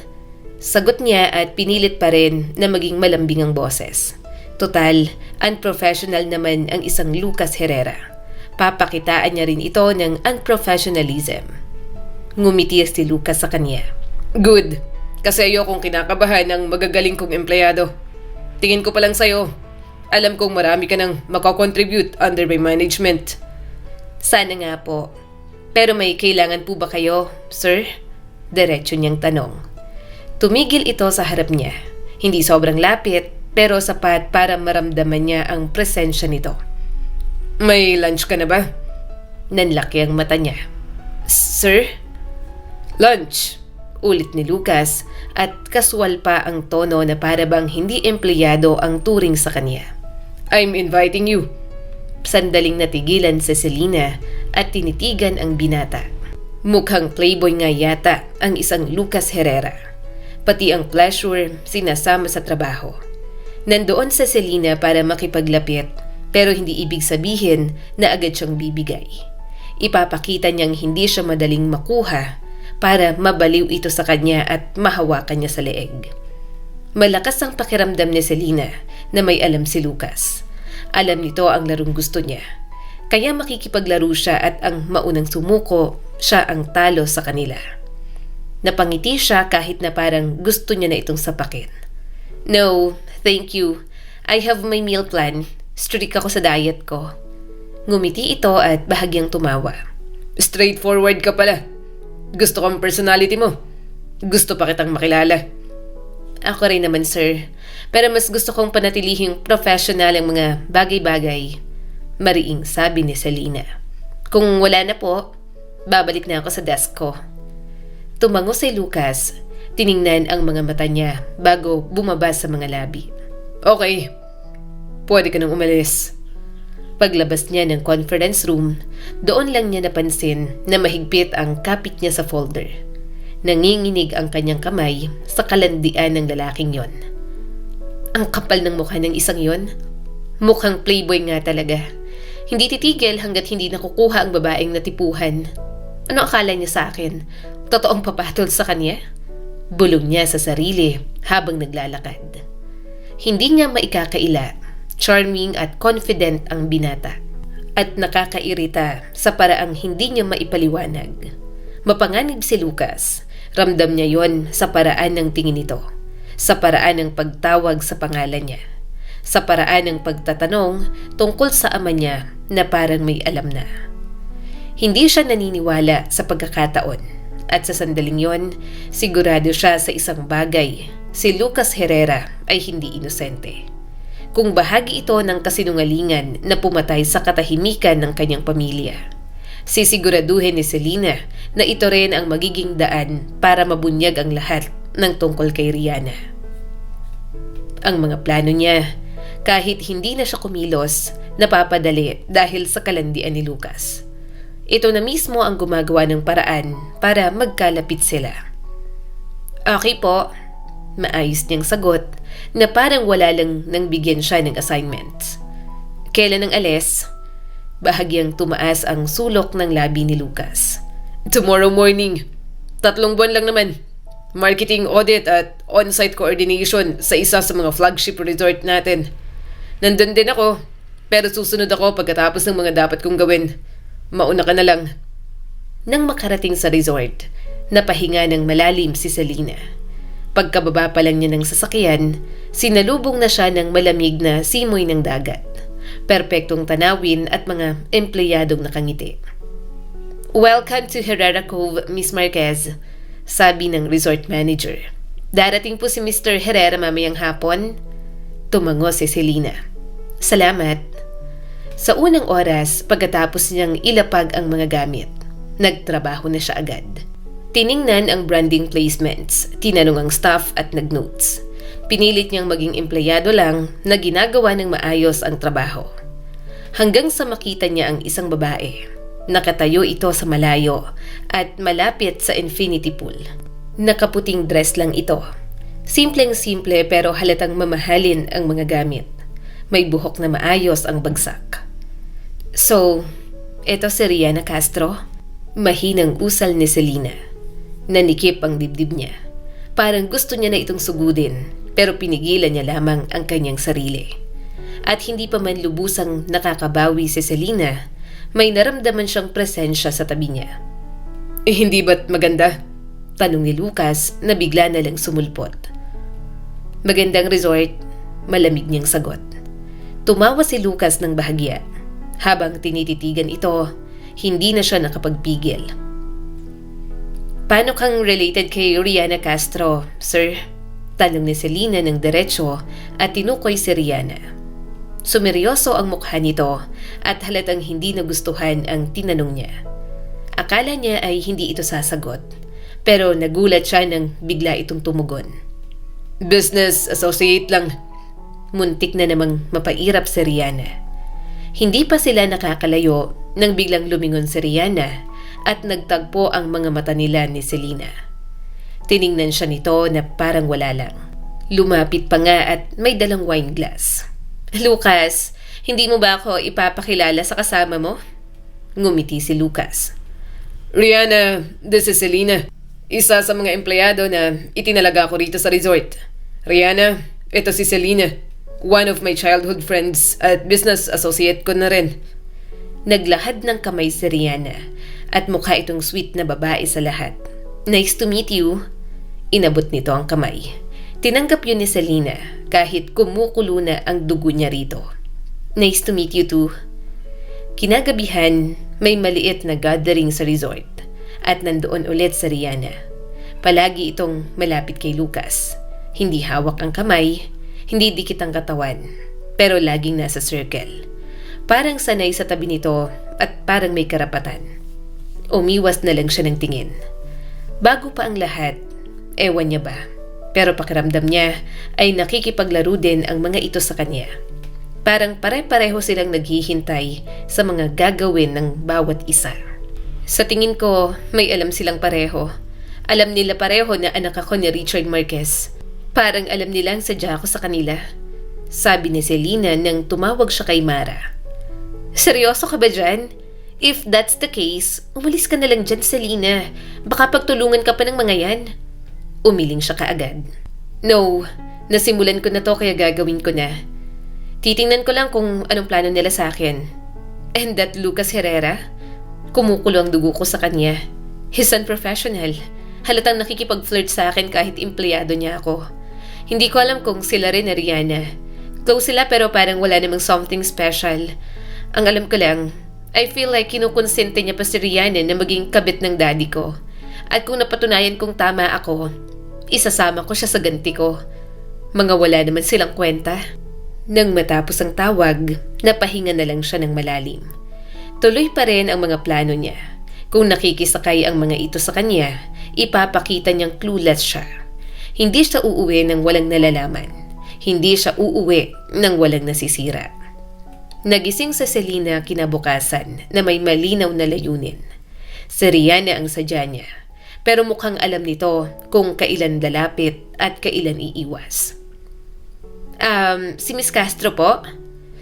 Sagot niya at pinilit pa rin na maging malambing ang boses. Total, unprofessional naman ang isang Lucas Herrera. Papakitaan niya rin ito ng unprofessionalism. Ngumiti si Lucas sa kanya. Good. Kasi ayokong kinakabahan ng magagaling kong empleyado. Tingin ko pa lang sa'yo. Alam kong marami ka nang makakontribute under my management. Sana nga po. Pero may kailangan po ba kayo, sir? Diretso niyang tanong. Tumigil ito sa harap niya. Hindi sobrang lapit, pero sapat para maramdaman niya ang presensya nito. May lunch ka na ba? Nanlaki ang mata niya. Sir? Lunch. Ulit ni Lucas at kaswal pa ang tono na para bang hindi empleyado ang turing sa kanya. I'm inviting you. Sandaling natigilan si Selena at tinitigan ang binata. Mukhang playboy nga yata ang isang Lucas Herrera. Pati ang pleasure sinasama sa trabaho. Nandoon sa Selena para makipaglapit pero hindi ibig sabihin na agad siyang bibigay. Ipapakita niyang hindi siya madaling makuha para mabaliw ito sa kanya at mahawakan niya sa leeg. Malakas ang pakiramdam ni Selena na may alam si Lucas. Alam nito ang larong gusto niya. Kaya makikipaglaro siya at ang maunang sumuko, siya ang talo sa kanila. Napangiti siya kahit na parang gusto niya na itong sapakin. No, thank you. I have my meal plan. Strict ako sa diet ko. Ngumiti ito at bahagyang tumawa. Straightforward ka pala. Gusto ko ang personality mo. Gusto pa kitang makilala. Ako rin naman, sir. Pero mas gusto kong panatilihing professional ang mga bagay-bagay. Mariing sabi ni Selena. Kung wala na po, babalik na ako sa desk ko. Tumango si Lucas. Tiningnan ang mga mata niya bago bumaba sa mga labi. Okay. Pwede ka nang umalis. Paglabas niya ng conference room, doon lang niya napansin na mahigpit ang kapit niya sa folder. Nanginginig ang kanyang kamay sa kalandian ng lalaking yon. Ang kapal ng mukha ng isang yon. Mukhang playboy nga talaga. Hindi titigil hanggat hindi nakukuha ang babaeng natipuhan. Ano akala niya sa akin? Totoong papatol sa kanya? Bulong niya sa sarili habang naglalakad. Hindi niya maikakaila. Charming at confident ang binata. At nakakairita sa paraang hindi niya maipaliwanag. Mapanganib si Lucas. Ramdam niya yon sa paraan ng tingin nito. Sa paraan ng pagtawag sa pangalan niya. Sa paraan ng pagtatanong tungkol sa ama niya na parang may alam na. Hindi siya naniniwala sa pagkakataon at sa sandaling yon, sigurado siya sa isang bagay. Si Lucas Herrera ay hindi inosente. Kung bahagi ito ng kasinungalingan na pumatay sa katahimikan ng kanyang pamilya, sisiguraduhin ni Selena na ito rin ang magiging daan para mabunyag ang lahat ng tungkol kay Rihanna. Ang mga plano niya, kahit hindi na siya kumilos, napapadali dahil sa kalandian ni Lucas. Ito na mismo ang gumagawa ng paraan para magkalapit sila. Okay po, maayos niyang sagot na parang wala lang nang bigyan siya ng assignments. Kailan ang alis? Bahagyang tumaas ang sulok ng labi ni Lucas. Tomorrow morning. 3 buwan lang naman. Marketing audit at on-site coordination sa isa sa mga flagship resort natin. Nandun din ako, pero susunod ako pagkatapos ng mga dapat kong gawin. Mauna ka na lang. Nang makarating sa resort, napahinga ng malalim si Selena. Pagkababa pa lang niya ng sasakyan, sinalubong na siya ng malamig na simoy ng dagat. Perpektong tanawin at mga empleyadong nakangiti. Welcome to Herrera Cove, Miss Marquez, sabi ng resort manager. Darating po si Mr. Herrera mamayang hapon. Tumango si Selena. Salamat. Sa unang oras, pagkatapos niyang ilapag ang mga gamit, nagtrabaho na siya agad. Tiningnan ang branding placements, tinanong ang staff at nag-notes. Pinilit niyang maging empleyado lang na ginagawa ng maayos ang trabaho. Hanggang sa makita niya ang isang babae. Nakatayo ito sa malayo at malapit sa infinity pool. Nakaputing dress lang ito. Simpleng-simple pero halatang mamahalin ang mga gamit. May buhok na maayos ang bagsak. So, eto si Rihanna Castro? Mahinang usal ni Selena. Nanikip ang dibdib niya. Parang gusto niya na itong sugudin, pero pinigilan niya lamang ang kanyang sarili. At hindi pa man lubusang nakakabawi si Selena, may naramdaman siyang presensya sa tabi niya. Hindi ba't maganda? Tanong ni Lucas na bigla na lang sumulpot. Magandang resort, malamig niyang sagot. Tumawa si Lucas ng bahagya. Habang tinititigan ito, hindi na siya nakapagpigil. Paano kang related kay Rihanna Castro, sir? Tanong ni Selena ng diretsyo at tinukoy si Rihanna. Sumeryoso ang mukha nito at halatang hindi nagustuhan ang tinanong niya. Akala niya ay hindi ito sasagot, pero nagulat siya nang bigla itong tumugon. Business associate lang. Muntik na namang mapairap si Rihanna. Hindi pa sila nakakalayo nang biglang lumingon si Rihanna at nagtagpo ang mga mata nila ni Selena. Tiningnan siya nito na parang wala lang. Lumapit pa nga at may dalang wine glass. Lucas, hindi mo ba ako ipapakilala sa kasama mo? Ngumiti si Lucas. Rihanna, this is Selena. Isa sa mga empleyado na itinalaga ko rito sa resort. Rihanna, ito si Selena. One of my childhood friends at business associate ko na rin. Naglahad ng kamay si Rihanna at mukha itong sweet na babae sa lahat. Nice to meet you. Inabot nito ang kamay. Tinanggap yun ni Selena kahit kumukulo na ang dugo niya rito. Nice to meet you too. Kinagabihan, may maliit na gathering sa resort at nandoon ulit si Rihanna. Palagi itong malapit kay Lucas. Hindi hawak ang kamay, hindi dikit ang katawan, pero laging nasa circle. Parang sanay sa tabi nito at parang may karapatan. Umiwas na lang siya ng tingin. Bago pa ang lahat, ewan niya ba, pero pakiramdam niya ay nakikipaglaro din ang mga ito sa kanya. Parang pare-pareho silang naghihintay sa mga gagawin ng bawat isa. Sa tingin ko, may alam silang pareho. Alam nila pareho na anak ako ni Richard Marquez. Parang alam nilang sadya ako sa kanila. sabi ni Selena nang tumawag siya kay Mara. Seryoso ka ba dyan? If that's the case, umalis ka na lang dyan, Selena. Baka pagtulungan ka pa ng mga yan. Umiling siya kaagad. No, nasimulan ko na to kaya gagawin ko na. Titingnan ko lang kung anong plano nila sa akin. And that Lucas Herrera? Kumukulo ang dugo ko sa kanya. He's unprofessional. Halatang nakikipag-flirt sa akin kahit empleyado niya ako. Hindi ko alam kung sila rin na Rihanna. Close sila pero parang wala namang something special. Ang alam ko lang, I feel like kinukonsente niya pa si Rihanna na maging kabit ng daddy ko. At kung napatunayan kong tama ako, isasama ko siya sa ganti ko. Mga wala naman silang kwenta. Nang matapos ang tawag, napahinga na lang siya ng malalim. Tuloy pa rin ang mga plano niya. Kung nakikisakay ang mga ito sa kanya, ipapakita niyang clueless siya. Hindi siya uuwi ng walang nalalaman. Hindi siya uuwi ng walang nasisira. Nagising sa Selena kinabukasan na may malinaw na layunin. Si Rihanna ang sadya niya, pero mukhang alam nito kung kailan lalapit at kailan iiwas. Si Miss Castro po?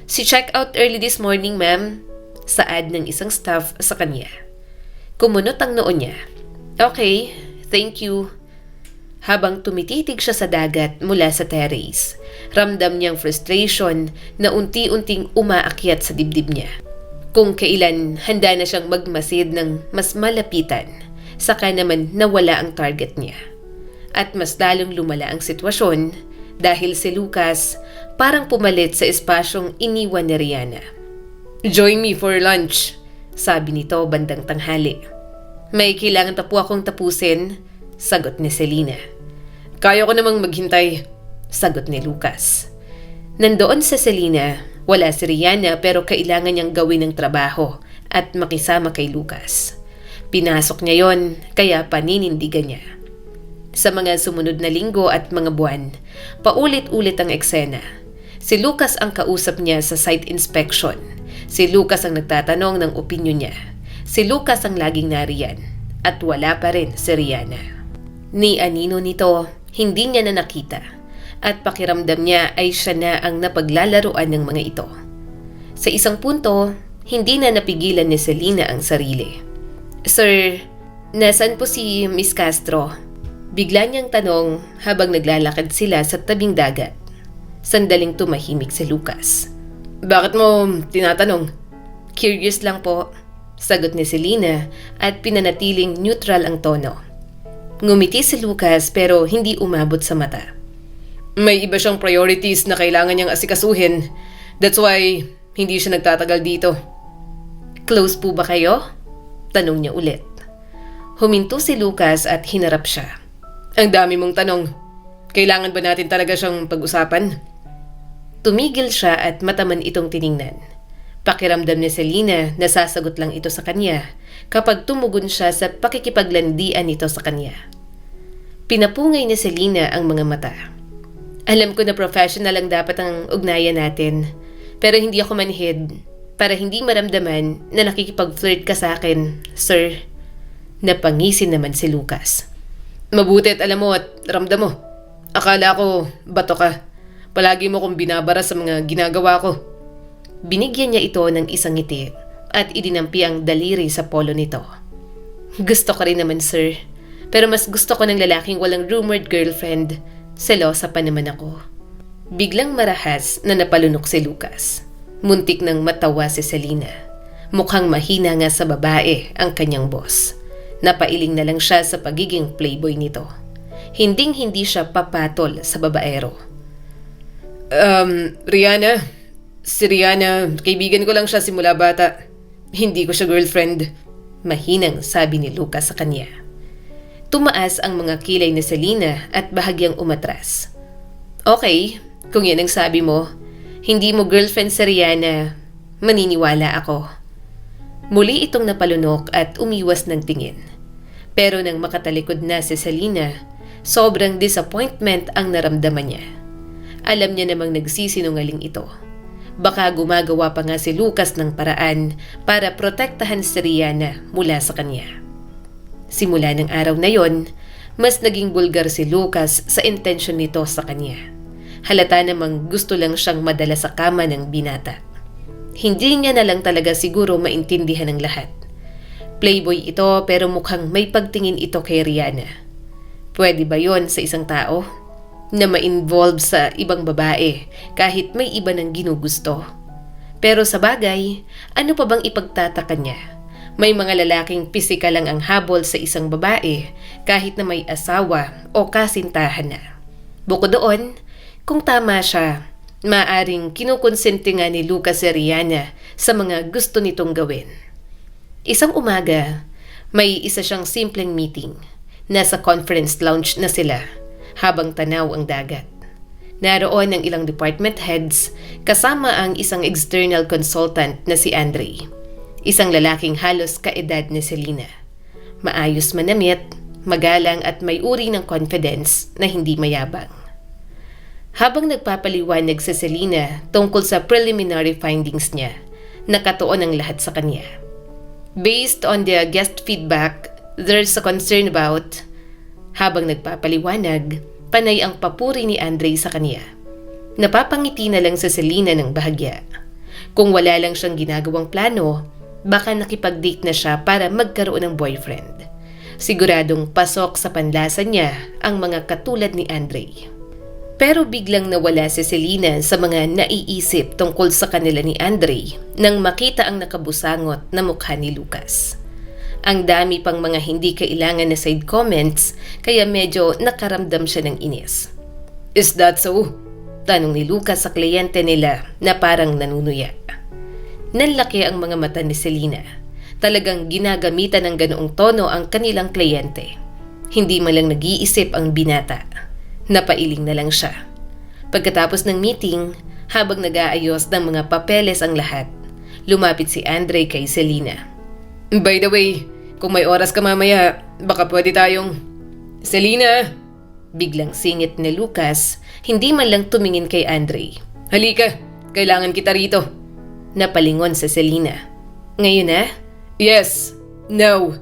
Si check out early this morning, ma'am. Saad ng isang staff sa kanya. Kumunot ang noo niya. Okay, thank you. Habang tumititig siya sa dagat mula sa terrace, ramdam niyang frustration na unti-unting umaakyat sa dibdib niya. Kung kailan handa na siyang magmasid ng mas malapitan, saka naman nawala ang target niya. At mas lalong lumala ang sitwasyon dahil si Lucas parang pumalit sa espasyong iniwan ni Rihanna. Join me for lunch, sabi nito bandang tanghali. May kailangan pa po akong tapusin, sagot ni Selena. Kaya ko namang maghintay, sagot ni Lucas. Nandoon sa Selena, wala si Rihanna pero kailangan niyang gawin ng trabaho at makisama kay Lucas. Pinasok niya yon kaya paninindigan niya. Sa mga sumunod na linggo at mga buwan, paulit-ulit ang eksena. Si Lucas ang kausap niya sa site inspection. Si Lucas ang nagtatanong ng opinyon niya. Si Lucas ang laging nariyan at wala pa rin si Rihanna. Ni anino nito, hindi niya na nakita at pakiramdam niya ay siya na ang napaglalaruan ng mga ito. Sa isang punto, hindi na napigilan ni Selena ang sarili. Sir, nasaan po si Miss Castro? Bigla niyang tanong habang naglalakad sila sa tabing dagat. Sandaling tumahimik si Lucas. Bakit mo tinatanong? Curious lang po, sagot ni Selena at pinanatiling neutral ang tono. Ngumiti si Lucas pero hindi umabot sa mata. May iba siyang priorities na kailangan niyang asikasuhin. That's why hindi siya nagtatagal dito. Close po ba kayo? Tanong niya ulit. Huminto si Lucas at hinarap siya. Ang dami mong tanong. Kailangan ba natin talaga siyang pag-usapan? Tumigil siya at mataman itong tiningnan. Pakiramdam ni Selena na sasagot lang ito sa kanya kapag tumugon siya sa pakikipaglandian nito sa kanya. Pinapungay ni Selena ang mga mata. Alam ko na professional ang dapat ang ugnayan natin, pero hindi ako manhid para hindi maramdaman na nakikipag-flirt ka sa akin, sir. Napangisin naman si Lucas. Mabuti at alam mo at ramdam mo. Akala ko bato ka. Palagi mo kong binabara sa mga ginagawa ko. Binigyan niya ito ng isang ngiti at idinampi ang daliri sa polo nito. Gusto ko rin naman, sir. Pero mas gusto ko ng lalaking walang rumored girlfriend. Selosa pa naman ako. Biglang marahas na napalunok si Lucas. Muntik nang matawa si Selena. Mukhang mahina nga sa babae ang kanyang boss. Napailing na lang siya sa pagiging playboy nito. Hinding-hindi siya papatol sa babaero. Rihanna. Si Rihanna, kaibigan ko lang siya simula bata. Hindi ko siya girlfriend. Mahinang sabi ni Lucas sa kanya. Tumaas ang mga kilay ni Selena at bahagyang umatras. Okay, kung yan ang sabi mo, hindi mo girlfriend si Rihanna, maniniwala ako. Muli itong napalunok at umiwas ng tingin. Pero nang makatalikod na si Selena, sobrang disappointment ang naramdaman niya. Alam niya namang nagsisinungaling ito. Baka gumagawa pa nga si Lucas ng paraan para protektahan si Rihanna mula sa kanya. Simula ng araw na yon, mas naging bulgar si Lucas sa intensyon nito sa kanya. Halata namang gusto lang siyang madala sa kama ng binata. Hindi niya na lang talaga siguro maintindihan ng lahat. Playboy ito pero mukhang may pagtingin ito kay Rihanna. Pwede ba yon sa isang tao? Na ma-involve sa ibang babae kahit may iba ng ginugusto. Pero sa bagay, ano pa bang ipagtataka niya? May mga lalaking pisikal lang ang habol sa isang babae kahit na may asawa o kasintahan na. Bukod doon, kung tama siya, maaring kinukonsente nga ni Lucas si Rihanna sa mga gusto nitong gawin. Isang umaga, may isa siyang simpleng meeting. Nasa conference lounge na sila habang tanaw ang dagat. Naroon ang ilang department heads kasama ang isang external consultant na si Andre. Isang lalaking halos kaedad ni Selena. Maayos manamit, magalang at may uri ng confidence na hindi mayabang. Habang nagpapaliwanag si Selena tungkol sa preliminary findings niya, nakatuon ang lahat sa kanya. Based on the guest feedback, there's a concern about... Habang nagpapaliwanag, panay ang papuri ni Andre sa kanya. Napapangiti na lang si Selena ng bahagya. Kung wala lang siyang ginagawang plano, baka nakipag-date na siya para magkaroon ng boyfriend. Siguradong pasok sa panlasa niya ang mga katulad ni Andre. Pero biglang nawala si Selena sa mga naiisip tungkol sa kanila ni Andre nang makita ang nakabusangot na mukha ni Lucas. Ang dami pang mga hindi kailangan na side comments kaya medyo nakaramdam siya ng inis. Is that so? Tanong ni Lucas sa kliyente nila na parang nanunuya. Nanlaki ang mga mata ni Selena. Talagang ginagamitan ng ganoong tono ang kanilang kliyente. Hindi man lang nag-iisip ang binata. Napailing na lang siya. Pagkatapos ng meeting, habang nag-aayos ng mga papeles ang lahat, lumapit si Andre kay Selena. By the way, kung may oras ka mamaya, baka pwede tayong... Selena! Biglang singit ni Lucas, hindi man lang tumingin kay Andre. Halika, kailangan kita rito. Napalingon sa Selena. Ngayon na? Yes, now.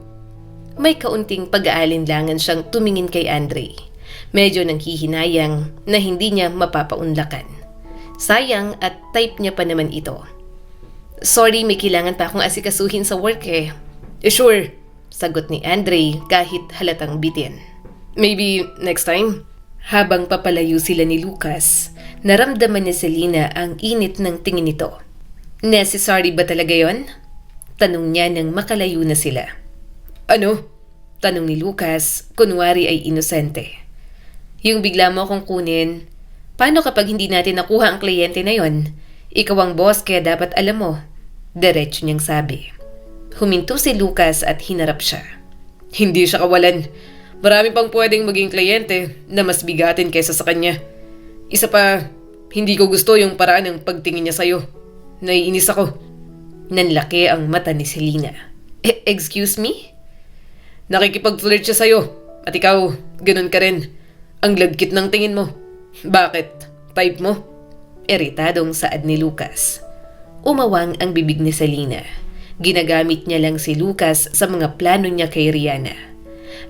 May kaunting pag-aalinlangan siyang tumingin kay Andre. Medyo nanghihinayang na hindi niya mapapaunlakan. Sayang at type niya pa naman ito. Sorry, may kailangan pa akong asikasuhin sa work eh. Sure, sagot ni Andre kahit halatang bitin. Maybe next time? Habang papalayo sila ni Lucas, naramdaman ni Selena ang init ng tingin nito. Necessary ba talaga yon? Tanong niya nang makalayo na sila. Ano? Tanong ni Lucas, kunwari ay inosente. Yung bigla mo akong kunin, paano kapag hindi natin nakuha ang kliyente na yon? Ikaw ang boss kaya dapat alam mo. Diretso niyang sabi. Huminto si Lucas at hinarap siya. Hindi siya kawalan. Marami pang pwedeng maging kliyente na mas bigatin kaysa sa kanya. Isa pa, hindi ko gusto yung paraan ng pagtingin niya sa'yo. Naiinis ako. Nanlaki ang mata ni Selena. Excuse me? Nakikipag-flirt siya sa'yo. At ikaw, ganun ka rin. Ang lagkit ng tingin mo. Bakit? Type mo? Iritadong saad ni Lucas. Umawang ang bibig ni Selena. Ginagamit niya lang si Lucas sa mga plano niya kay Rihanna.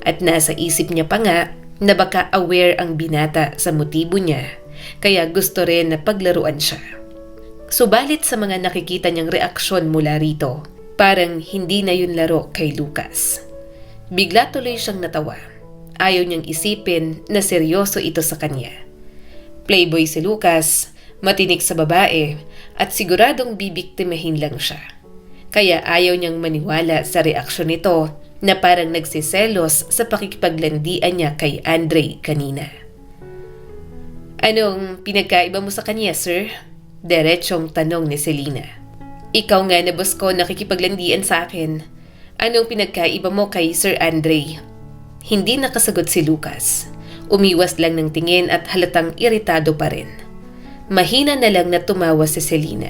At nasa isip niya pa nga na baka aware ang binata sa motibo niya, kaya gusto rin na paglaruan siya. Subalit sa mga nakikita niyang reaksyon mula rito, parang hindi na yun laro kay Lucas. Bigla tuloy siyang natawa. Ayaw niyang isipin na seryoso ito sa kanya. Playboy si Lucas, matinik sa babae, at siguradong bibiktimahin lang siya. Kaya ayaw niyang maniwala sa reaksyon nito na parang nagsiselos sa pakikipaglandian niya kay Andre kanina. Anong pinagkaiba mo sa kanya, sir? Diretsong tanong ni Selena. Ikaw nga na boss ko nakikipaglandian sa akin. Anong pinagkaiba mo kay Sir Andre? Hindi nakasagot si Lucas. Umiwas lang ng tingin at halatang iritado pa rin. Mahina na lang na tumawa si Selena.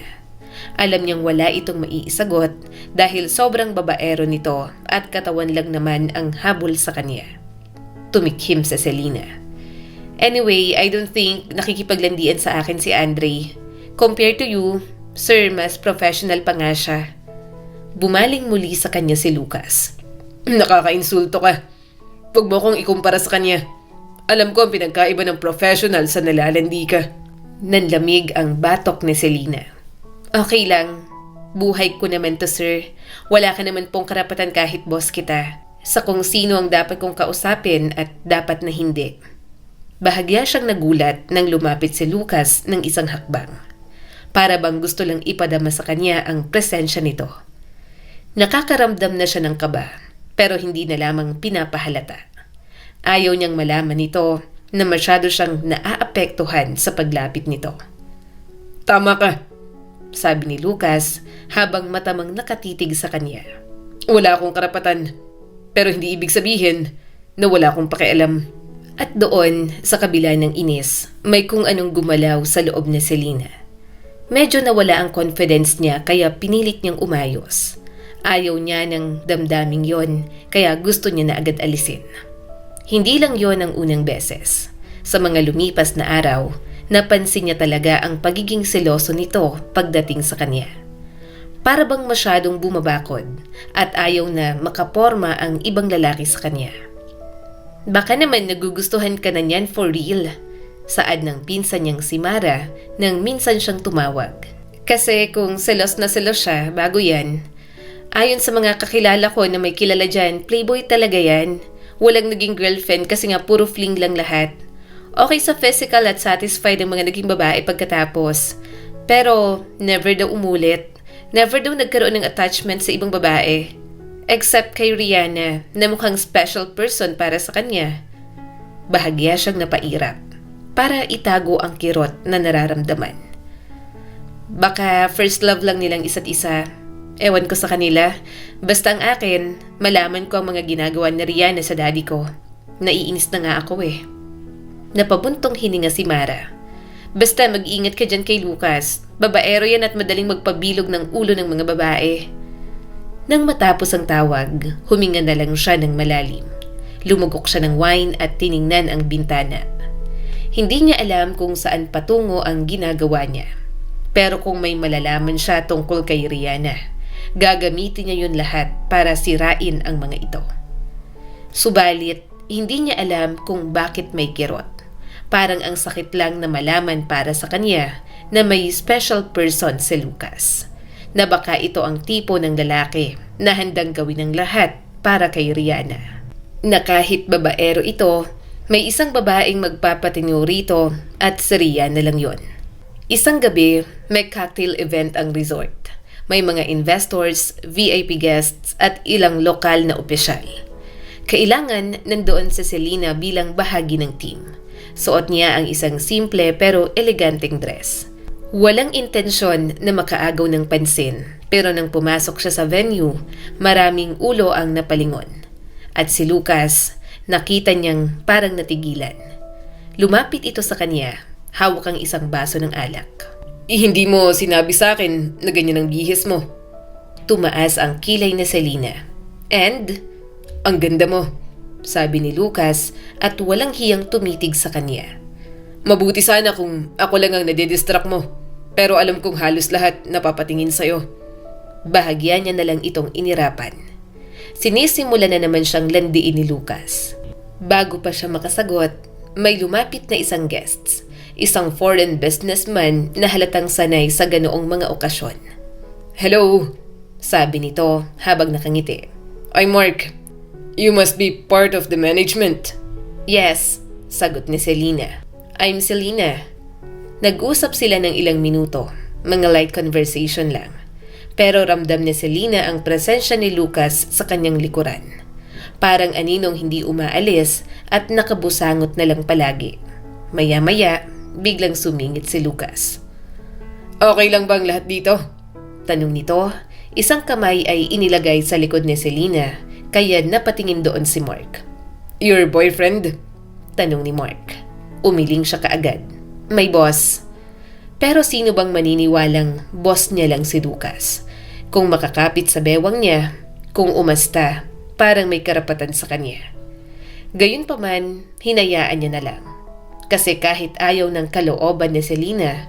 Alam niyang wala itong maiisagot dahil sobrang babaero nito at katawan lang naman ang habol sa kanya. Tumikhim sa Selena. Anyway, I don't think nakikipaglandian sa akin si Andre. Compared to you, sir, mas professional pa nga siya. Bumaling muli sa kanya si Lucas. Nakakainsulto ka. Huwag mo kong ikumpara sa kanya. Alam ko ang pinagkaiba ng professional sa nalalandi ka. Nanlamig ang batok ni Selena. Okay lang. Buhay ko naman to, sir. Wala ka naman pong karapatan kahit boss kita sa kung sino ang dapat kong kausapin at dapat na hindi. Bahagya siyang nagulat nang lumapit si Lucas ng isang hakbang. Para bang gusto lang ipadama sa kanya ang presensya nito. Nakakaramdam na siya ng kaba, pero hindi na lamang pinapahalata. Ayaw niyang malaman nito na masyado siyang naaapektuhan sa paglapit nito. Tama ka. Sabi ni Lucas habang matamang nakatitig sa kanya. Wala akong karapatan. Pero hindi ibig sabihin na wala akong pakialam. At doon, sa kabila ng inis, may kung anong gumalaw sa loob ni Selena. Medyo nawala ang confidence niya kaya pinilit niyang umayos. Ayaw niya ng damdaming yon kaya gusto niya na agad alisin. Hindi lang yon ang unang beses. Sa mga lumipas na araw, napansin niya talaga ang pagiging seloso nito pagdating sa kanya. Para bang masyadong bumabakod at ayaw na makaporma ang ibang lalaki sa kanya. Baka naman nagugustuhan ka na niyan for real, saad ng pinsan niyang si Mara nang minsan siyang tumawag. Kasi kung selos na selos siya bago yan, ayon sa mga kakilala ko na may kilala dyan, playboy talaga yan. Walang naging girlfriend kasi nga puro fling lang lahat. Okay sa physical at satisfied ang mga naging babae pagkatapos. Pero never daw umulit. Never daw nagkaroon ng attachment sa ibang babae. Except kay Rihanna na mukhang special person para sa kanya. Bahagya siyang napairap para itago ang kirot na nararamdaman. Baka first love lang nilang isa't isa. Ewan ko sa kanila. Basta ang akin, malaman ko ang mga ginagawa ni Rihanna sa daddy ko. Naiinis na nga ako eh. Napabuntong hininga si Mara. Basta mag-ingat ka dyan kay Lucas. Babaero yan at madaling magpabilog ng ulo ng mga babae. Nang matapos ang tawag, huminga na lang siya ng malalim. Lumugok siya ng wine at tiningnan ang bintana. Hindi niya alam kung saan patungo ang ginagawa niya. Pero kung may malalaman siya tungkol kay Rihanna, gagamitin niya yun lahat para sirain ang mga ito. Subalit, hindi niya alam kung bakit may kirot. Parang ang sakit lang na malaman para sa kanya na may special person si Lucas. Na baka ito ang tipo ng lalaki na handang gawin ang lahat para kay Rihanna. Na kahit babaero ito, may isang babaeng magpapatinyo rito at si Rihanna lang yon. Isang gabi, may cocktail event ang resort. May mga investors, VIP guests at ilang lokal na opisyal. Kailangan nandoon si Selena bilang bahagi ng team. Suot niya ang isang simple pero eleganteng dress. Walang intensyon na makaagaw ng pansin, pero nang pumasok siya sa venue, maraming ulo ang napalingon. At si Lucas, nakita niyang parang natigilan. Lumapit ito sa kanya, hawak ang isang baso ng alak. Hindi mo sinabi sa akin na ganyan ang bihis mo. Tumaas ang kilay ni Selena. And, ang ganda mo, sabi ni Lucas at walang hiyang tumitig sa kanya. Mabuti sana kung ako lang ang nadidistract mo. Pero alam kong halos lahat napapatingin sa'yo. Bahagya niya na lang itong inirapan. Sinisimula na naman siyang landiin ni Lucas. Bago pa siya makasagot, may lumapit na isang guests. Isang foreign businessman na halatang sanay sa ganoong mga okasyon. Hello, sabi nito habang nakangiti. I'm Mark. You must be part of the management. Yes, sagot ni Selena. I'm Selena. Nag-usap sila ng ilang minuto, mga light conversation lang. Pero ramdam ni Selena ang presensya ni Lucas sa kanyang likuran. Parang aninong hindi umaalis at nakabusangot na lang palagi. Maya-maya, biglang sumingit si Lucas. Okay lang bang lahat dito? Tanong nito, isang kamay ay inilagay sa likod ni Selena, kaya napatingin doon si Mark. Your boyfriend? Tanong ni Mark. Umiling siya kaagad. May boss. Pero sino bang maniniwalang boss niya lang si Lucas? Kung makakapit sa bewang niya, kung umasta, parang may karapatan sa kanya. Gayunpaman, hinayaan niya na lang. Kasi kahit ayaw ng kalooban ni Selena,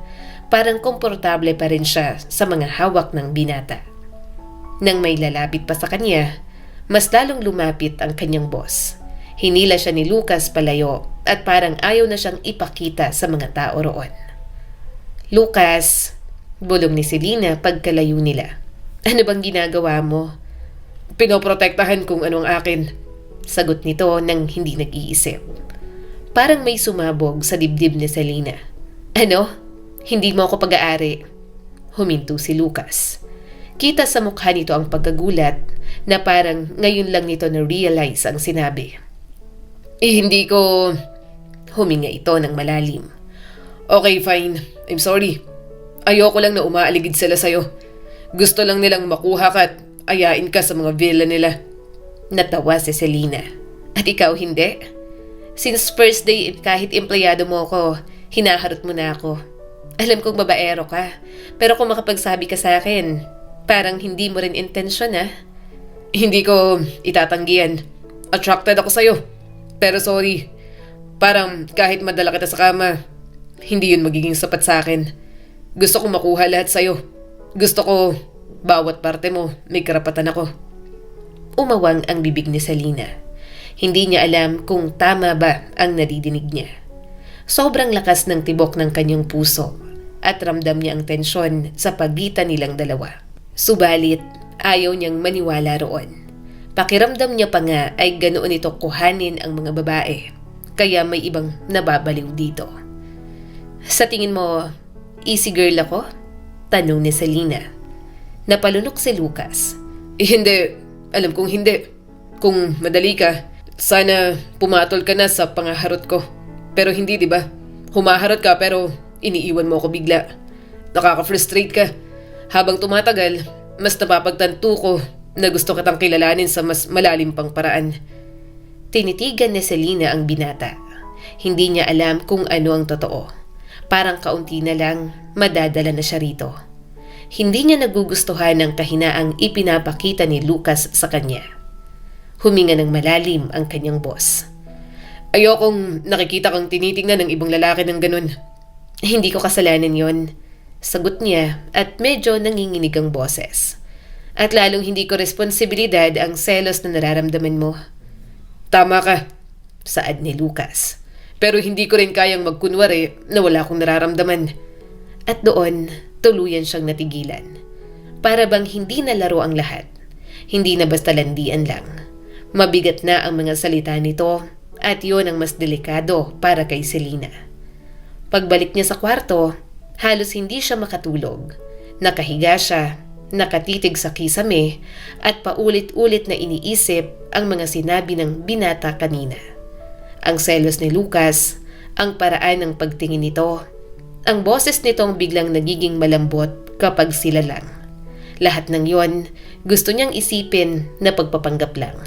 parang komportable pa rin siya sa mga hawak ng binata. Nang may lalapit pa sa kanya, mas lalong lumapit ang kanyang boss. Hinila siya ni Lucas palayo at parang ayaw na siyang ipakita sa mga tao roon. Lucas, bulong ni Selena pagkalayo nila. Ano bang ginagawa mo? Pinoprotektahan kung ano ang akin. Sagot nito nang hindi nag-iisip. Parang may sumabog sa dibdib ni Selena. Ano? Hindi mo ako pag-aari? Huminto si Lucas. Kita sa mukha nito ang pagkagulat na parang ngayon lang nito na-realize ang sinabi. Hindi ko... Huminga ito ng malalim. Okay, fine. I'm sorry. Ayoko lang na umaaligid sila sa'yo. Gusto lang nilang makuha ka at ayain ka sa mga villa nila. Natawa si Selena. At ikaw hindi? Since first day kahit empleyado mo ako, hinaharot mo na ako. Alam kong babaero ka, pero kung makapagsabi ka sa akin, parang hindi mo rin intensyon Hindi ko itatanggihan. Attracted ako sa'yo. Pero sorry. Parang kahit madala kita sa kama, hindi yun magiging sapat sa akin. Gusto kong makuha lahat sa'yo. Gusto ko, bawat parte mo, may karapatan ako. Umawang ang bibig ni Selena. Hindi niya alam kung tama ba ang nadidinig niya. Sobrang lakas ng tibok ng kanyang puso at ramdam niya ang tensyon sa pagitan nilang dalawa. Subalit, ayaw niyang maniwala roon. Pakiramdam niya pa nga ay ganoon ito kuhanin ang mga babae. Kaya may ibang nababaliw dito. Sa tingin mo, easy girl ako? Tanong ni Selena. Napalunok si Lucas. Hindi. Alam kong hindi. Kung madali ka, sana pumatol ka na sa pangaharot ko. Pero hindi, di ba? Humaharot ka pero iniiwan mo ako bigla. Nakaka-frustrate ka. Habang tumatagal, mas napapagtanto ko na gusto kitang kilalanin sa mas malalim pang paraan. Tinitigan ni Selena ang binata. Hindi niya alam kung ano ang totoo. Parang kaunti na lang, madadala na siya rito. Hindi niya nagugustuhan ang kahinaang ipinapakita ni Lucas sa kanya. Huminga ng malalim ang kanyang boss. Ayokong nakikita kang tinitingnan ng ibang lalaki ng ganun. Hindi ko kasalanan yon, sagot niya at medyo nanginginig ang boses. At lalong hindi ko responsibilidad ang selos na nararamdaman mo. Tama ka, saad ni Lucas. Pero hindi ko rin kayang magkunwari na wala akong nararamdaman. At doon, tuluyan siyang natigilan. Para bang hindi na laro ang lahat. Hindi na basta landian lang. Mabigat na ang mga salita nito at yon ang mas delikado para kay Selena. Pagbalik niya sa kwarto, halos hindi siya makatulog. Nakahiga siya, nakatitig sa kisame at paulit-ulit na iniisip ang mga sinabi ng binata kanina. Ang selos ni Lucas, ang paraan ng pagtingin nito, ang boses nitong biglang nagiging malambot kapag sila lang. Lahat ng yon, gusto niyang isipin na pagpapanggap lang.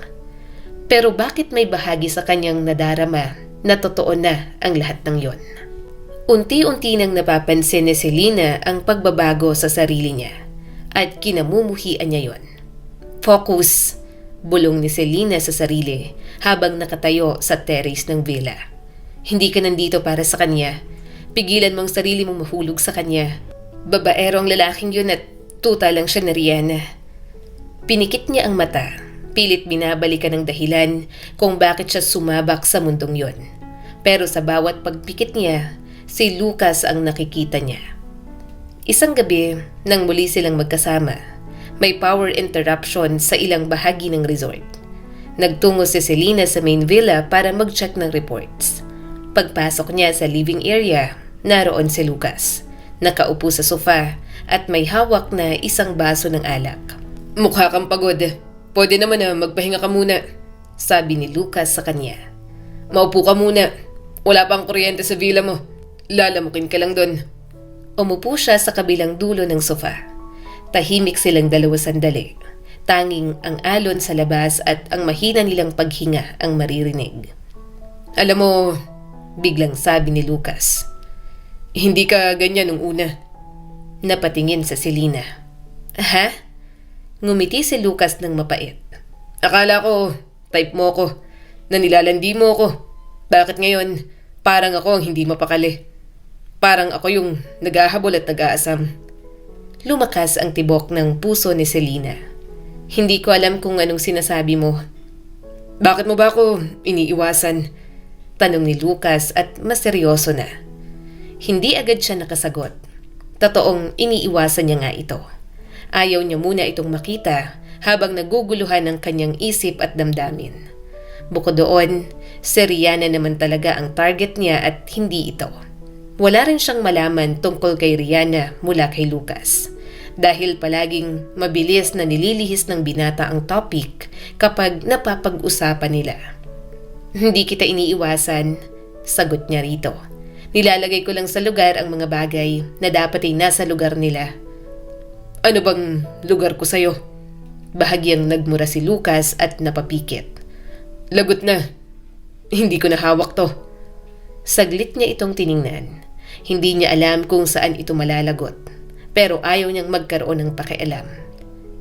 Pero bakit may bahagi sa kanyang nadarama na totoo na ang lahat ng yon? Unti-unti nang napapansin ni Selena ang pagbabago sa sarili niya at kinamumuhian niya yon. Focus, bulong ni Selena sa sarili habang nakatayo sa terrace ng villa. Hindi ka nandito para sa kanya. Pigilan mong sarili mong mahulog sa kanya. Babaero ang lalaking yun at tuta lang siya na riyan. Pinikit niya ang mata. Pilit binabalikan ng dahilan kung bakit siya sumabak sa mundong yon. Pero sa bawat pagpikit niya, si Lucas ang nakikita niya. Isang gabi, nang muli silang magkasama, may power interruption sa ilang bahagi ng resort. Nagtungo si Selena sa main villa para mag-check ng reports. Pagpasok niya sa living area, naroon si Lucas. Nakaupo sa sofa at may hawak na isang baso ng alak. Mukha kang pagod. Pwede naman na magpahinga ka muna, sabi ni Lucas sa kanya. Maupo ka muna. Wala pang kuryente sa villa mo. Lalamukin ka lang doon. Umupo siya sa kabilang dulo ng sofa. Tahimik silang dalawa sandali. Tanging ang alon sa labas at ang mahina nilang paghinga ang maririnig. Alam mo, biglang sabi ni Lucas. Hindi ka ganyan nung una. Napatingin sa Selena. Ha? Ngumiti si Lucas ng mapait. Akala ko, type mo ko, na nilalandi mo ko. Bakit ngayon, parang ako ang hindi mapakali? Parang ako yung naghahabol at nag-aasam. Lumakas ang tibok ng puso ni Selena. Hindi ko alam kung anong sinasabi mo. Bakit mo ba ako iniiwasan? Tanong ni Lucas at mas seryoso na. Hindi agad siya nakasagot. Totoong iniiwasan niya nga ito. Ayaw niya muna itong makita habang naguguluhan ng kanyang isip at damdamin. Bukod doon, si Rihanna naman talaga ang target niya at hindi ito. Wala rin siyang malaman tungkol kay Rihanna mula kay Lucas. Dahil palaging mabilis na nililihis ng binata ang topic kapag napapag-usapan nila. Hindi kita iniiwasan, sagot niya rito. Nilalagay ko lang sa lugar ang mga bagay na dapat ay nasa lugar nila. Ano bang lugar ko sa'yo? Bahagyang nagmura si Lucas at napapikit. Lagot na. Hindi ko na hawak to. Saglit niya itong tiningnan. Hindi niya alam kung saan ito malalagot. Pero ayaw niyang magkaroon ng pakialam.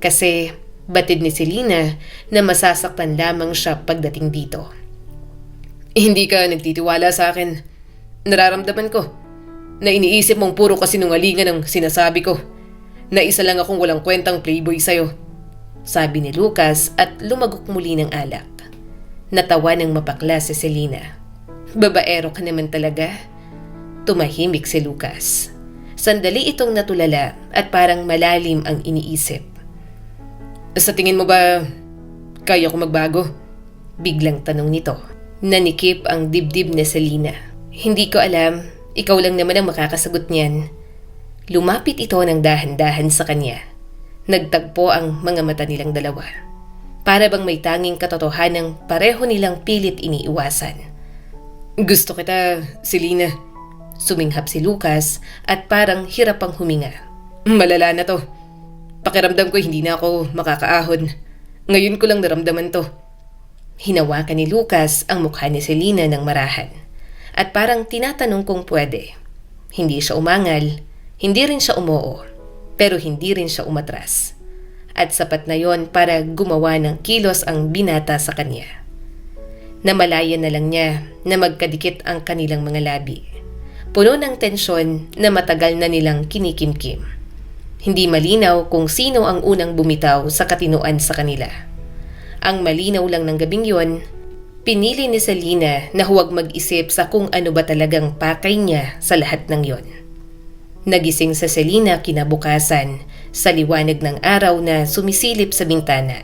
Kasi batid ni Selena na masasaktan lamang siya pagdating dito. Hindi ka nagtitiwala sa akin. Nararamdaman ko na iniisip mong puro kasinungalingan ang sinasabi ko. Na isa lang akong walang kwentang playboy sa'yo. Sabi ni Lucas at lumagok muli ng alak. Natawa ng mapakla si Selena. Babaero ka naman talaga. Tumahimik si Lucas. Sandali itong natulala at parang malalim ang iniisip. Sa tingin mo ba kaya ko magbago? Biglang tanong nito. Nanikip ang dibdib ni Selena. Hindi ko alam, ikaw lang naman ang makakasagot niyan. Lumapit ito ng dahan-dahan sa kanya. Nagtagpo ang mga mata nilang dalawa. Para bang may tanging katotohanang pareho nilang pilit iniiwasan. Gusto kita, Selena. Suminghap si Lucas at parang hirap pang huminga. Malala na to. Pakiramdam ko hindi na ako makakaahon. Ngayon ko lang naramdaman to. Hinawakan ni Lucas ang mukha ni Selena ng marahan. At parang tinatanong kung pwede. Hindi siya umangal, hindi rin siya umoo, pero hindi rin siya umatras. At sapat na yon para gumawa ng kilos ang binata sa kanya. Namalayan na lang niya na magkadikit ang kanilang mga labi. Puno ng tensyon na matagal na nilang kinikimkim. Hindi malinaw kung sino ang unang bumitaw sa katinuan sa kanila. Ang malinaw lang ng gabing yon, pinili ni Selena na huwag mag-isip sa kung ano ba talagang pakay niya sa lahat ng yon. Nagising sa Selena kinabukasan sa liwanag ng araw na sumisilip sa bintana.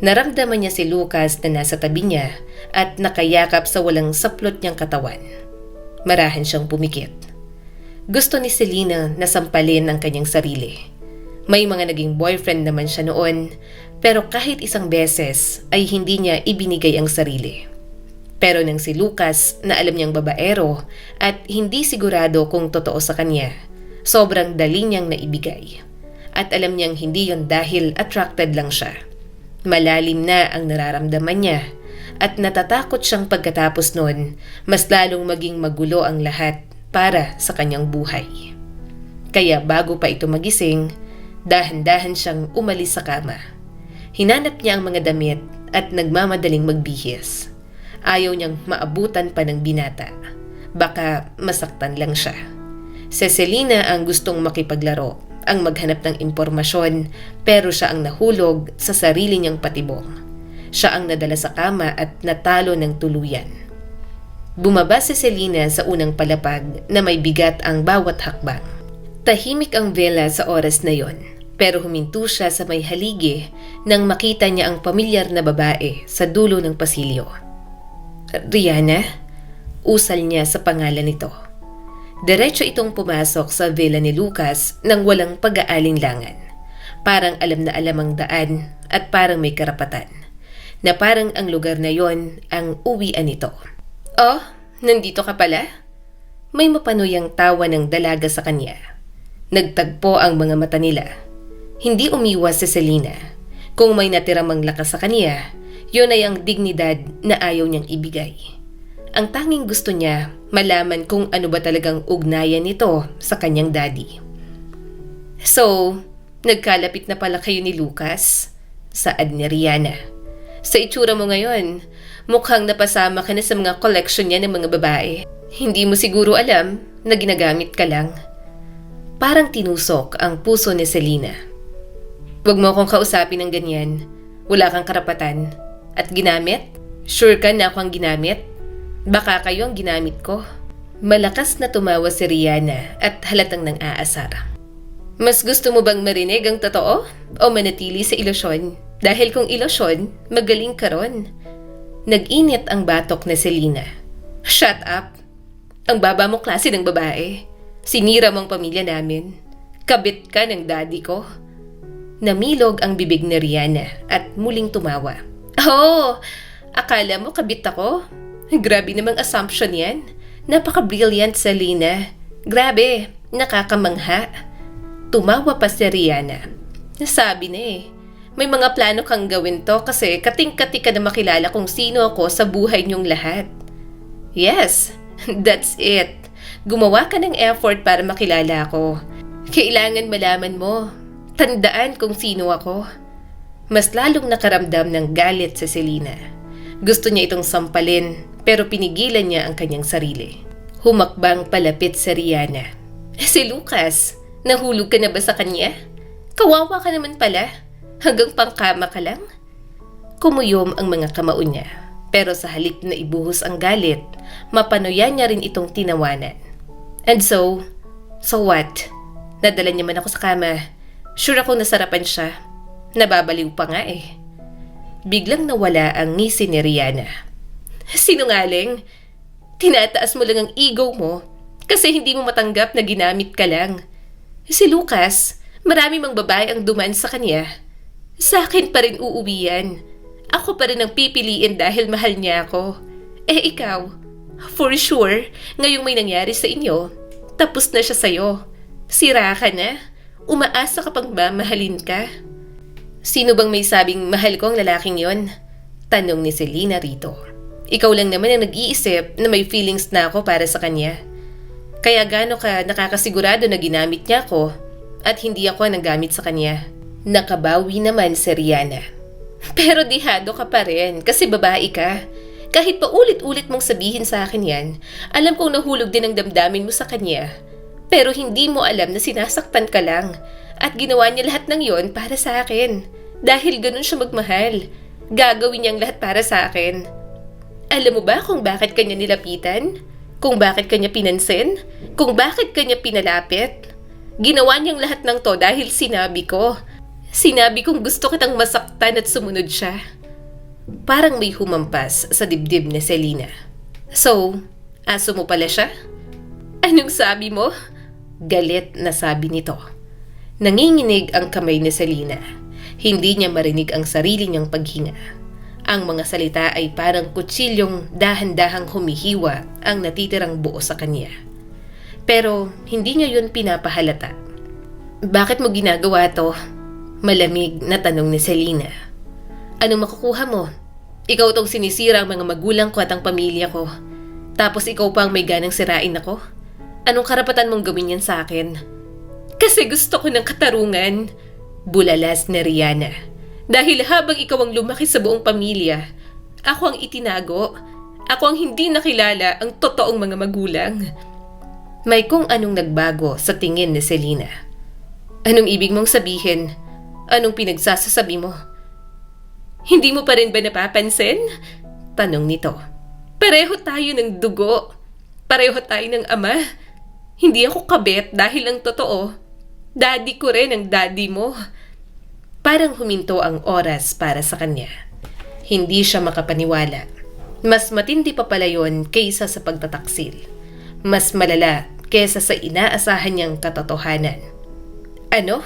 Naramdaman niya si Lucas na nasa tabi niya at nakayakap sa walang saplot niyang katawan. Marahan siyang pumikit. Gusto ni Selena na sampalin ang kanyang sarili. May mga naging boyfriend naman siya noon, pero kahit isang beses ay hindi niya ibinigay ang sarili. Pero nang si Lucas na alam niyang babaero at hindi sigurado kung totoo sa kanya, sobrang dali niyang naibigay. At alam niyang hindi yon dahil attracted lang siya. Malalim na ang nararamdaman niya. At natatakot siyang pagkatapos nun, mas lalong maging magulo ang lahat para sa kanyang buhay. Kaya bago pa ito magising, dahan-dahan siyang umalis sa kama. Hinanap niya ang mga damit at nagmamadaling magbihis. Ayaw niyang maabutan pa ng binata. Baka masaktan lang siya. Si Selena ang gustong makipaglaro, ang maghanap ng impormasyon, pero siya ang nahulog sa sarili niyang patibong. Siya ang nadala sa kama at natalo ng tuluyan. Bumaba si Selena sa unang palapag na may bigat ang bawat hakbang. Tahimik ang villa sa oras na yon, pero huminto siya sa may haligi nang makita niya ang pamilyar na babae sa dulo ng pasilyo. Rihanna? Usal niya sa pangalan nito. Diretso itong pumasok sa villa ni Lucas nang walang pag-aalinlangan. Parang alam na alam ang daan at parang may karapatan. Na parang ang lugar na yon ang uwian nito. Oh, nandito ka pala? May mapanuyang tawa ng dalaga sa kanya. Nagtagpo ang mga mata nila. Hindi umiwas si Selena. Kung may natiramang lakas sa kanya, yun ay ang dignidad na ayaw niyang ibigay. Ang tanging gusto niya, malaman kung ano ba talagang ugnayan nito sa kanyang daddy. So, nagkalapit na pala kayo ni Lucas? Saad ni Rihanna. Sa itsura mo ngayon, mukhang napasama ka na sa mga collection niya ng mga babae. Hindi mo siguro alam na ginagamit ka lang. Parang tinusok ang puso ni Selena. Huwag mo akong kausapin ng ganyan. Wala kang karapatan. At ginamit? Sure ka na ako ang ginamit? Baka kayo ang ginamit ko. Malakas na tumawa si Rihanna at halatang nang aasar. Mas gusto mo bang marinig ang totoo o manatili sa ilusyon? Dahil kung ilusyon, magaling ka ron. Nag-init ang batok na Selena. Shut up! Ang baba mo klase ng babae. Sinira mo ang pamilya namin. Kabit ka ng daddy ko. Namilog ang bibig ni Rihanna at muling tumawa. Oh, akala mo kabit ako? Grabe namang assumption yan. Napaka-brilliant, Selena. Grabe, nakakamangha. Tumawa pa si Rihanna. Nasabi na eh. May mga plano kang gawin to kasi kating-kati ka na makilala kung sino ako sa buhay niyong lahat. Yes, that's it. Gumawa ka ng effort para makilala ako. Kailangan malaman mo. Tandaan kung sino ako. Mas lalong nakaramdam ng galit si Selena. Gusto niya itong sampalin pero pinigilan niya ang kanyang sarili. Humakbang palapit sa Rihanna. Si Lucas, nahulog ka na ba sa kanya? Kawawa ka naman pala. Hanggang pangkama ka lang? Kumuyom ang mga kamao niya. Pero sa halip na ibuhos ang galit, mapanuyan niya rin itong tinawanan. And so what? Nadala niya man ako sa kama. Sure ako nasarapan siya. Nababaliw pa nga eh. Biglang nawala ang ngisi ni Rihanna. Sinungaling? Tinataas mo lang ang ego mo kasi hindi mo matanggap na ginamit ka lang. Si Lucas, marami mang babae ang dumaan sa kanya. Sa akin pa rin uuwi yan. Ako pa rin ang pipiliin dahil mahal niya ako. Eh ikaw, for sure, ngayong may nangyari sa inyo, tapos na siya sa'yo. Sira ka na? Umaasa ka pang mamahalin ka? Sino bang may sabing mahal ko ang lalaking yon? Tanong ni Selena rito. Ikaw lang naman ang nag-iisip na may feelings na ako para sa kanya. Kaya gaano ka nakakasigurado na ginamit niya ako at hindi ako ang nanggamit sa kanya? Nakabawi naman si Rihanna. Pero dihado ka pa rin kasi babae ka. Kahit pa ulit-ulit mong sabihin sa akin yan, alam kong nahulog din ang damdamin mo sa kanya. Pero hindi mo alam na sinasaktan ka lang at ginawa niya lahat ng yon para sa akin. Dahil ganun siya magmahal. Gagawin niya ang lahat para sa akin. Alam mo ba kung bakit kanya nilapitan? Kung bakit kanya pinansin? Kung bakit kanya pinalapit? Ginawa niyang lahat ng to dahil sinabi ko. Sinabi kong gusto kitang masaktan at sumunod siya. Parang may humampas sa dibdib ni Selena. So, aso mo pala siya? Anong sabi mo? Galit na sabi nito. Nanginginig ang kamay ni Selena. Hindi niya marinig ang sarili niyang paghinga. Ang mga salita ay parang kutsilyong dahan-dahang humihiwa ang natitirang buo sa kanya. Pero hindi niya yun pinapahalata. Bakit mo ginagawa to? Malamig na tanong ni Selena. Anong makukuha mo? Ikaw tong sinisira ang mga magulang ko at ang pamilya ko. Tapos ikaw pa ang may ganang sirain ako? Anong karapatan mong gawin yan sa akin? Kasi gusto ko ng katarungan. Bulalas ni Rihanna. Dahil habang ikaw ang lumaki sa buong pamilya, ako ang itinago. Ako ang hindi nakilala ang totoong mga magulang. May kung anong nagbago sa tingin ni Selena. Anong ibig mong sabihin? Anong pinagsasasabi mo? Hindi mo pa rin ba napapansin? Tanong nito. Pareho tayo ng dugo. Pareho tayo ng ama. Hindi ako kabit dahil ang totoo. Daddy ko rin ang daddy mo. Parang huminto ang oras para sa kanya. Hindi siya makapaniwala. Mas matindi pa pala yun kaysa sa pagtataksil. Mas malala kaysa sa inaasahan niyang katotohanan. Ano?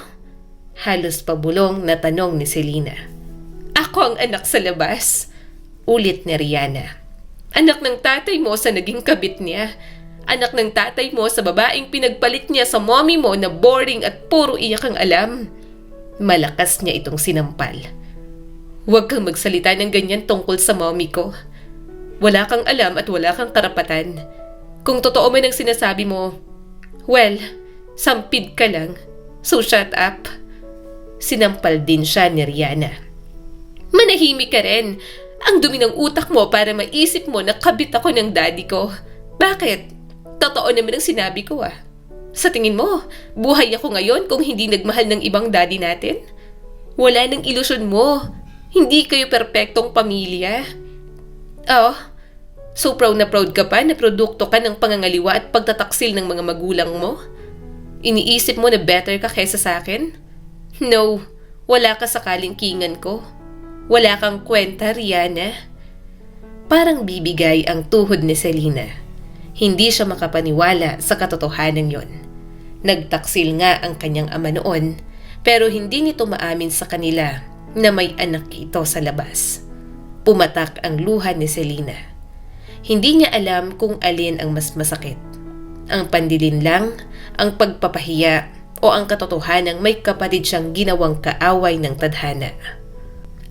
Halos pabulong na tanong ni Selena. Ako ang anak sa labas. Ulit ni Rihanna. Anak ng tatay mo sa naging kabit niya. Anak ng tatay mo sa babaeng pinagpalit niya sa mommy mo na boring at puro iyak ang alam. Malakas niya itong sinampal. Huwag kang magsalita ng ganyan tungkol sa mommy ko. Wala kang alam at wala kang karapatan. Kung totoo man ang sinasabi mo, well, sampid ka lang. So shut up. Sinampal din siya ni Rihanna. Manahimik ka rin. Ang dumi ng utak mo para maisip mo na kabit ako ng daddy ko. Bakit? Totoo naman ang sinabi ko ah. Sa tingin mo, buhay ako ngayon kung hindi nagmahal ng ibang daddy natin? Wala nang ilusyon mo. Hindi kayo perpektong pamilya. Oh, So proud ka pa na produkto ka ng pangangaliwa at pagtataksil ng mga magulang mo? Iniisip mo na better ka kaysa sa akin? No, wala ka sa kalingkingan ko. Wala kang kwenta, Rihanna. Parang bibigay ang tuhod ni Selena. Hindi siya makapaniwala sa katotohanan yon. Nagtaksil nga ang kanyang ama noon, pero hindi nito maamin sa kanila na may anak ito sa labas. Pumatak ang luha ni Selena. Hindi niya alam kung alin ang mas masakit. Ang pandilinlang, ang pagpapahiya, o ang katotohanang may kapatid siyang ginawang kaaway ng tadhana.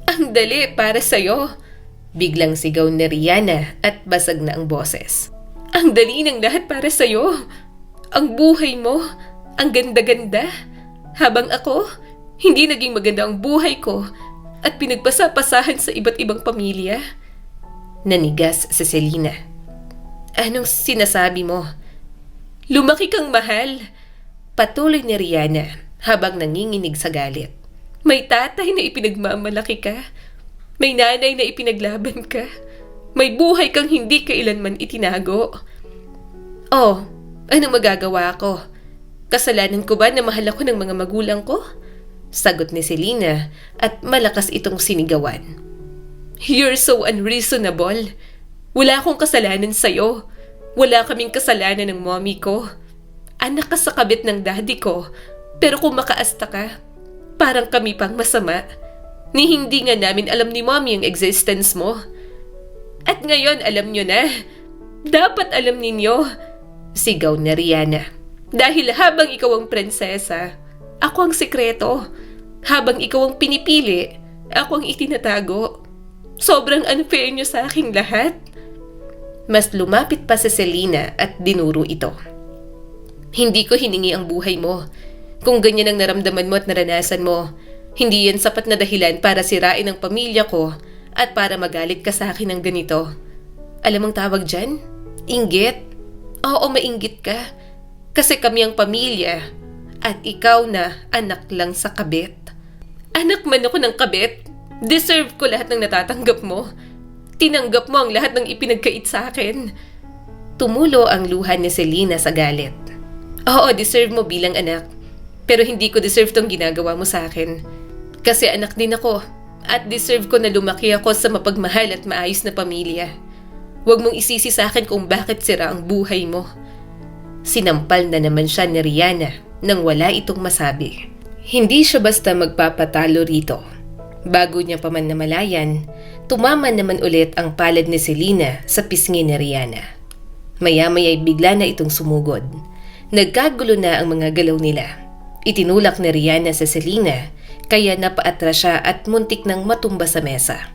Ang dali para sa'yo! Biglang sigaw ni Rihanna at basag na ang boses. Ang dali ng lahat para sa'yo! Ang buhay mo, ang ganda-ganda. Habang ako, hindi naging maganda ang buhay ko at pinagpasapasahan sa iba't ibang pamilya. Nanigas si Selena. Anong sinasabi mo? Lumaki kang mahal. Patuloy ni Rihanna habang nanginginig sa galit. May tatay na ipinagmamalaki ka. May nanay na ipinaglaban ka. May buhay kang hindi kailanman itinago. Oh, anong magagawa ko? Kasalanan ko ba na mahal ako ng mga magulang ko? Sagot ni Selena at malakas itong sinigawan. You're so unreasonable. Wala akong kasalanan sa'yo. Wala kaming kasalanan ng mommy ko. Anak ka sa kabit ng daddy ko. Pero kung makaasta ka, parang kami pang masama. Ni hindi nga namin alam ni mommy ang existence mo. At ngayon alam nyo na. Dapat alam ninyo. Sigaw na Rihanna. Dahil habang ikaw ang prinsesa, ako ang sikreto. Habang ikaw ang pinipili, ako ang itinatago. Sobrang unfair nyo sa aking lahat. Mas lumapit pa si Selena at dinuro ito. Hindi ko hiningi ang buhay mo. Kung ganyan ang naramdaman mo at naranasan mo, hindi yan sapat na dahilan para sirain ang pamilya ko at para magalit ka sa akin ng ganito. Alam mong tawag dyan? Inggit? Oo, mainggit ka. Kasi kami ang pamilya at ikaw na anak lang sa kabit. Anak man ako ng kabit. Deserve ko lahat ng natatanggap mo. Tinanggap mo ang lahat ng ipinagkait sa akin. Tumulo ang luha ni Selena sa galit. Oo, deserve mo bilang anak. Pero hindi ko deserve tong ginagawa mo sa akin. Kasi anak din ako. At deserve ko na lumaki ako sa mapagmahal at maayos na pamilya. Huwag mong isisi sa akin kung bakit sira ang buhay mo. Sinampal na naman siya ni Rihanna nang wala itong masabi. Hindi siya basta magpapatalo rito. Bago niya pa man namalayan, tumama naman ulit ang palad ni Selena sa pisngi ni Rihanna. Maya-maya ay bigla na itong sumugod. Nagkagulo na ang mga galaw nila. Itinulak ni Rihanna sa Selena, kaya napaatras siya at muntik nang matumba sa mesa.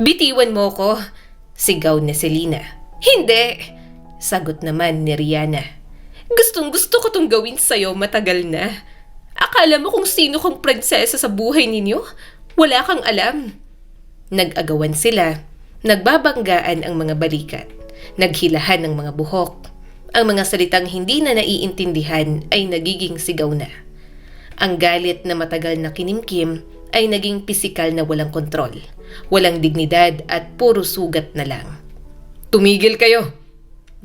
Bitiwan mo ko! Sigaw ni Selena. Hindi! Sagot naman ni Rihanna. Gustong gusto ko tong gawin sa'yo matagal na. Akala mo kung sino kang prinsesa sa buhay ninyo? Wala kang alam. Nag-agawan sila. Nagbabanggaan ang mga balikat. Naghilahan ng mga buhok. Ang mga salitang hindi na naiintindihan ay nagiging sigaw na. Ang galit na matagal na kinimkim ay naging pisikal na walang kontrol. Walang dignidad at puro sugat na lang. Tumigil kayo!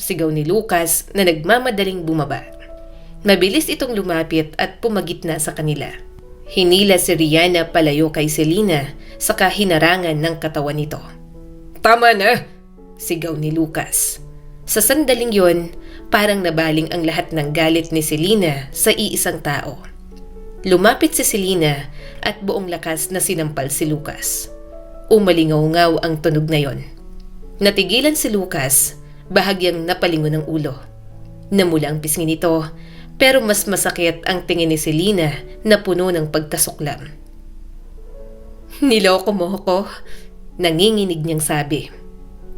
Sigaw ni Lucas na nagmamadaling bumaba. Mabilis itong lumapit at pumagitna sa kanila. Hinila si Rihanna palayo kay Selena sa kahinarangan ng katawan nito. Tama na! Sigaw ni Lucas. Sa sandaling yon, parang nabaling ang lahat ng galit ni Selena sa iisang tao. Lumapit si Selena at buong lakas na sinampal si Lucas. Umalingaw-ngaw ang tunog na yon. Natigilan si Lucas, bahagyang napalingon ng ulo. Namula ang pisngi nito, pero mas masakit ang tingin ni Selena na puno ng pagkasuklam. Niloko mo ako, nanginginig niyang sabi.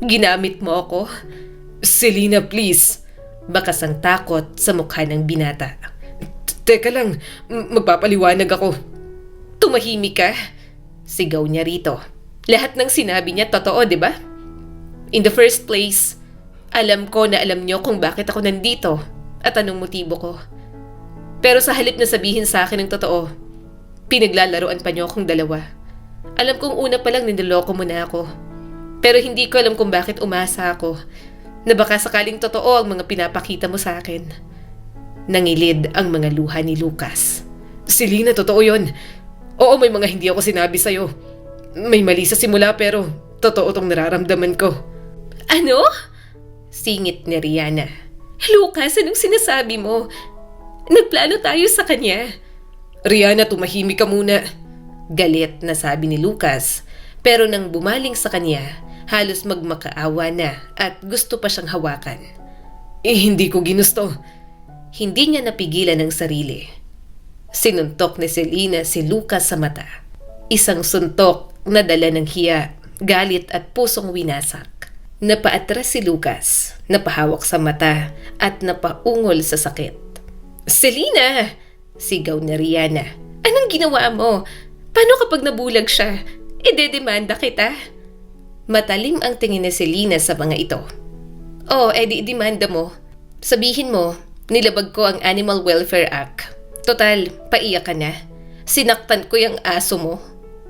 Ginamit mo ako. Selena, please. Bakas ang takot sa mukha ng binata. Teka lang, magpapaliwanag ako. Tumahimik ka. Sigaw niya rito. Lahat ng sinabi niya totoo, di ba? In the first place, alam ko na alam niyo kung bakit ako nandito at anong motibo ko. Pero sa halip na sabihin sa akin ng totoo, pinaglalaroan pa niyo akong dalawa. Alam kong una pa lang niloloko mo na ako. Pero hindi ko alam kung bakit umasa ako na baka sakaling totoo ang mga pinapakita mo sa akin. Nangilid ang mga luha ni Lucas. Selena, totoo yun. Oo, may mga hindi ako sinabi sa'yo. May mali sa simula pero totoo tong nararamdaman ko. Ano? Singit ni Rihanna. Lucas, anong sinasabi mo? Nagplano tayo sa kanya. Rihanna, tumahimik ka muna. Galit na sabi ni Lucas, pero nang bumaling sa kanya, halos magmakaawa na at gusto pa siyang hawakan. Hindi ko ginusto. Hindi niya napigilan ang sarili. Sinuntok ni Selena si Lucas sa mata. Isang suntok na dala ng hiya, galit at pusong winasak. Napaatras si Lucas, napahawak sa mata at napaungol sa sakit. Selena! Sigaw ni Rihanna. Anong ginawa mo? Paano kapag nabulag siya? Idedemanda kita. Matalim ang tingin ni Selena sa mga ito. Oh, edi demanda mo. Sabihin mo, nilabag ko ang Animal Welfare Act. Total, paiyak ka na. Sinaktan ko yung aso mo.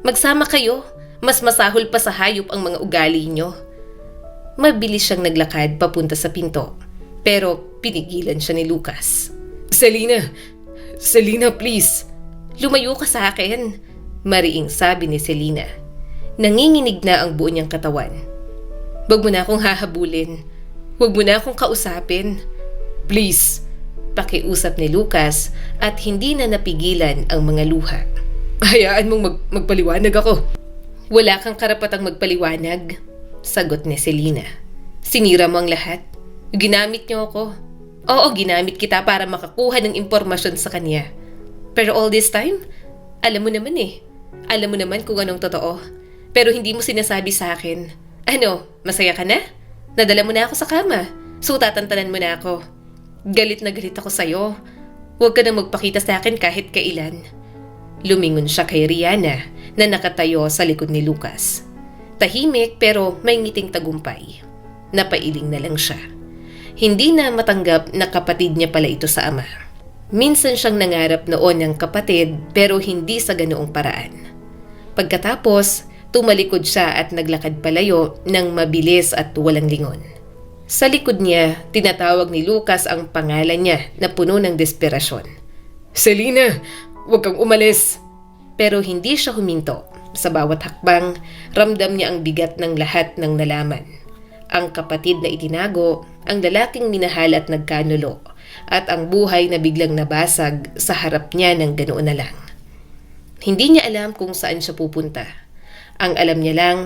Magsama kayo. Mas masahol pa sa hayop ang mga ugali nyo. Mabilis siyang naglakad papunta sa pinto. Pero pinigilan siya ni Lucas. Selena, please. Lumayo ka sa akin, mariing sabi ni Selena. Nanginginig na ang buo niyang katawan. Huwag mo na akong hahabulin. Huwag mo na akong kausapin. Please. Pakiusap ni Lucas at hindi na napigilan ang mga luha. Hayaan mong magpaliwanag ako. Wala kang karapatang magpaliwanag, sagot ni Selena. Sinira mo ang lahat. Ginamit niyo ako. Oo, ginamit kita para makakuha ng impormasyon sa kanya. Pero all this time, alam mo naman eh. Alam mo naman kung anong totoo. Pero hindi mo sinasabi sa akin. Ano, masaya ka na? Nadala mo na ako sa kama. Sutatantanan mo na ako. Galit na galit ako sa'yo. Huwag ka nang magpakita sa akin kahit kailan. Lumingon siya kay Rihanna na nakatayo sa likod ni Lucas. Tahimik pero may ngiting tagumpay. Napailing na lang siya. Hindi na matanggap na kapatid niya pala ito sa ama. Minsan siyang nangarap noon ng kapatid pero hindi sa ganoong paraan. Pagkatapos, tumalikod siya at naglakad palayo ng mabilis at walang lingon. Sa likod niya, tinatawag ni Lucas ang pangalan niya na puno ng desperasyon. Selena, huwag kang umalis. Pero hindi siya huminto. Sa bawat hakbang, ramdam niya ang bigat ng lahat ng nalaman. Ang kapatid na itinago, ang lalaking minahal at nagkanulo, at ang buhay na biglang nabasag sa harap niya ng ganoon na lang. Hindi niya alam kung saan siya pupunta. Ang alam niya lang,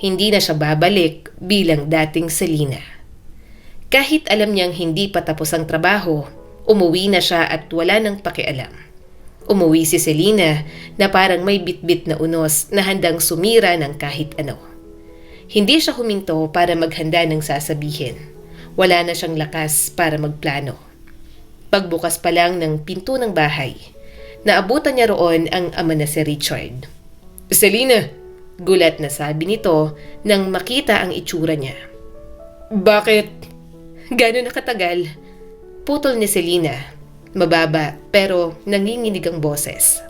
hindi na siya babalik bilang dating Selena. Kahit alam niyang hindi pa tapos ang trabaho, umuwi na siya at wala nang pakialam. Umuwi si Selena na parang may bitbit na unos na handang sumira ng kahit ano. Hindi siya huminto para maghanda ng sasabihin. Wala na siyang lakas para magplano. Pagbukas pa lang ng pinto ng bahay, naabutan niya roon ang ama na si Richard. Selena! Gulat na sabi nito nang makita ang itsura niya. Bakit? Gano'n na katagal? Putol ni Selena. Mababa pero nanginginig ang boses.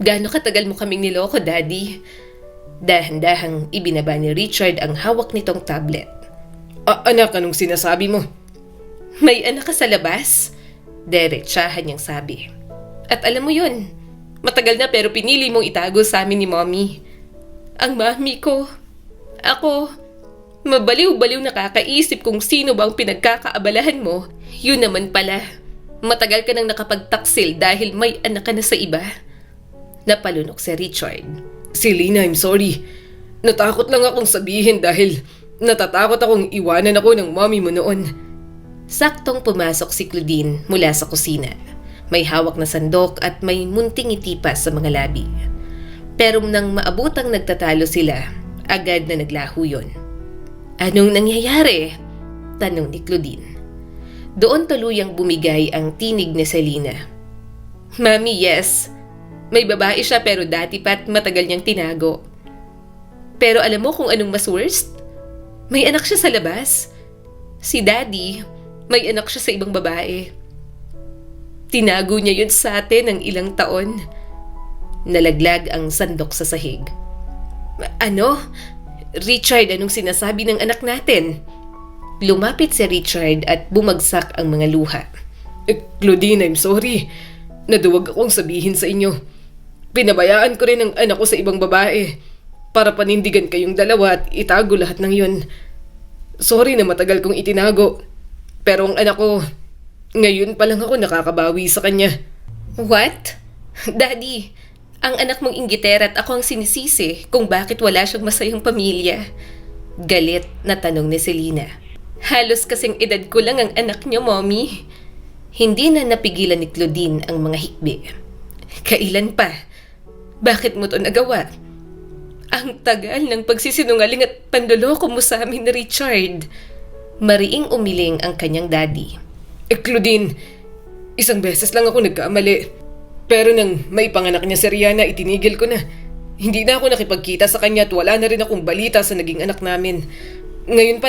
Gano'n katagal mo kaming niloko, Daddy? Dahan-dahang ibinaba ni Richard ang hawak nitong tablet. Anak, anong sinasabi mo? May anak ka sa labas? Derechahan niyang sabi. At alam mo yun, matagal na pero pinili mong itago sa amin ni Mommy. Ang mami ko, ako, mabaliw-baliw nakakaisip kung sino bang pinagkakaabalahan mo. Yun naman pala, matagal ka nang nakapagtaksil dahil may anak ka na sa iba. Napalunok si Richard. Selena, I'm sorry. Natakot lang akong sabihin dahil natatakot akong iwanan ako ng mommy mo noon. Saktong pumasok si Claudine mula sa kusina. May hawak na sandok at may munting ngiti pa sa mga labi. Pero nang maabutang nagtatalo sila, agad na naglaho yun. Anong nangyayari? Tanong ni Claudine. Doon tuluyang bumigay ang tinig ni Selena. Mami, yes. May babae siya pero dati pa't matagal niyang tinago. Pero alam mo kung anong mas worst? May anak siya sa labas. Si Daddy, may anak siya sa ibang babae. Tinago niya yun sa atin ng ilang taon. Nalaglag ang sandok sa sahig. Ano? Richard, anong sinasabi ng anak natin? Lumapit si Richard at bumagsak ang mga luha. Claudine, I'm sorry. Naduwag akong sabihin sa inyo. Pinabayaan ko rin ang anak ko sa ibang babae para panindigan kayong dalawa at itago lahat ng yun. Sorry na matagal kong itinago. Pero ang anak ko, ngayon pa lang ako nakakabawi sa kanya. What? Daddy, ang anak mong inggitera at ako ang sinisisi kung bakit wala siyang masayang pamilya. Galit na tanong ni Selena. Halos kasing edad ko lang ang anak niyo, Mommy. Hindi na napigilan ni Claudine ang mga hikbi. Kailan pa? Bakit mo to nagawa? Ang tagal ng pagsisinungaling at pandoloko mo sa amin ni Richard. Mariing umiling ang kanyang daddy. Claudine, isang beses lang ako nagkamali. Pero nang maipanganak niya si Rihanna, itinigil ko na. Hindi na ako nakipagkita sa kanya at wala na rin akong balita sa naging anak namin. Ngayon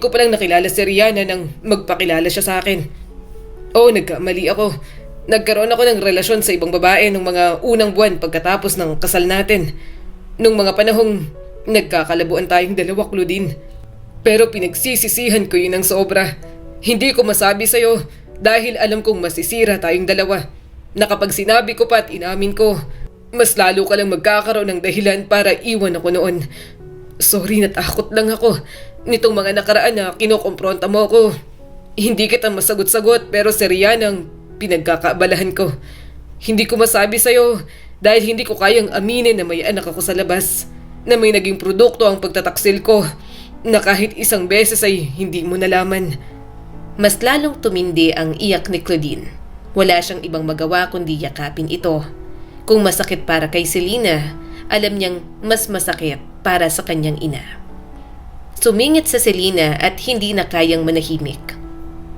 ko pa lang nakilala si Rihanna nang magpakilala siya sa akin. Oo, nagkamali ako. Nagkaroon ako ng relasyon sa ibang babae nung mga unang buwan pagkatapos ng kasal natin. Nung mga panahong nagkakalabuan tayong dalawa, Claudine. Pero pinagsisisihan ko yun ng sobra. Hindi ko masabi sa'yo dahil alam kong masisira tayong dalawa. Na kapag sinabi ko pa at inamin ko, mas lalo ka lang magkakaroon ng dahilan para iwan ako noon. Sorry, natakot lang ako. Nitong mga nakaraan na kinokompronta mo ako. Hindi kita masagot-sagot pero si Rihanna ang pinagkakaabalahan ko. Hindi ko masabi sa'yo dahil hindi ko kayang aminin na may anak ako sa labas. Na may naging produkto ang pagtataksil ko na kahit isang beses ay hindi mo nalaman. Mas lalong tumindi ang iyak ni Claudine. Wala siyang ibang magawa kundi yakapin ito. Kung masakit para kay Selena, alam niyang mas masakit para sa kanyang ina. Sumingit sa Selena at hindi na kayang manahimik.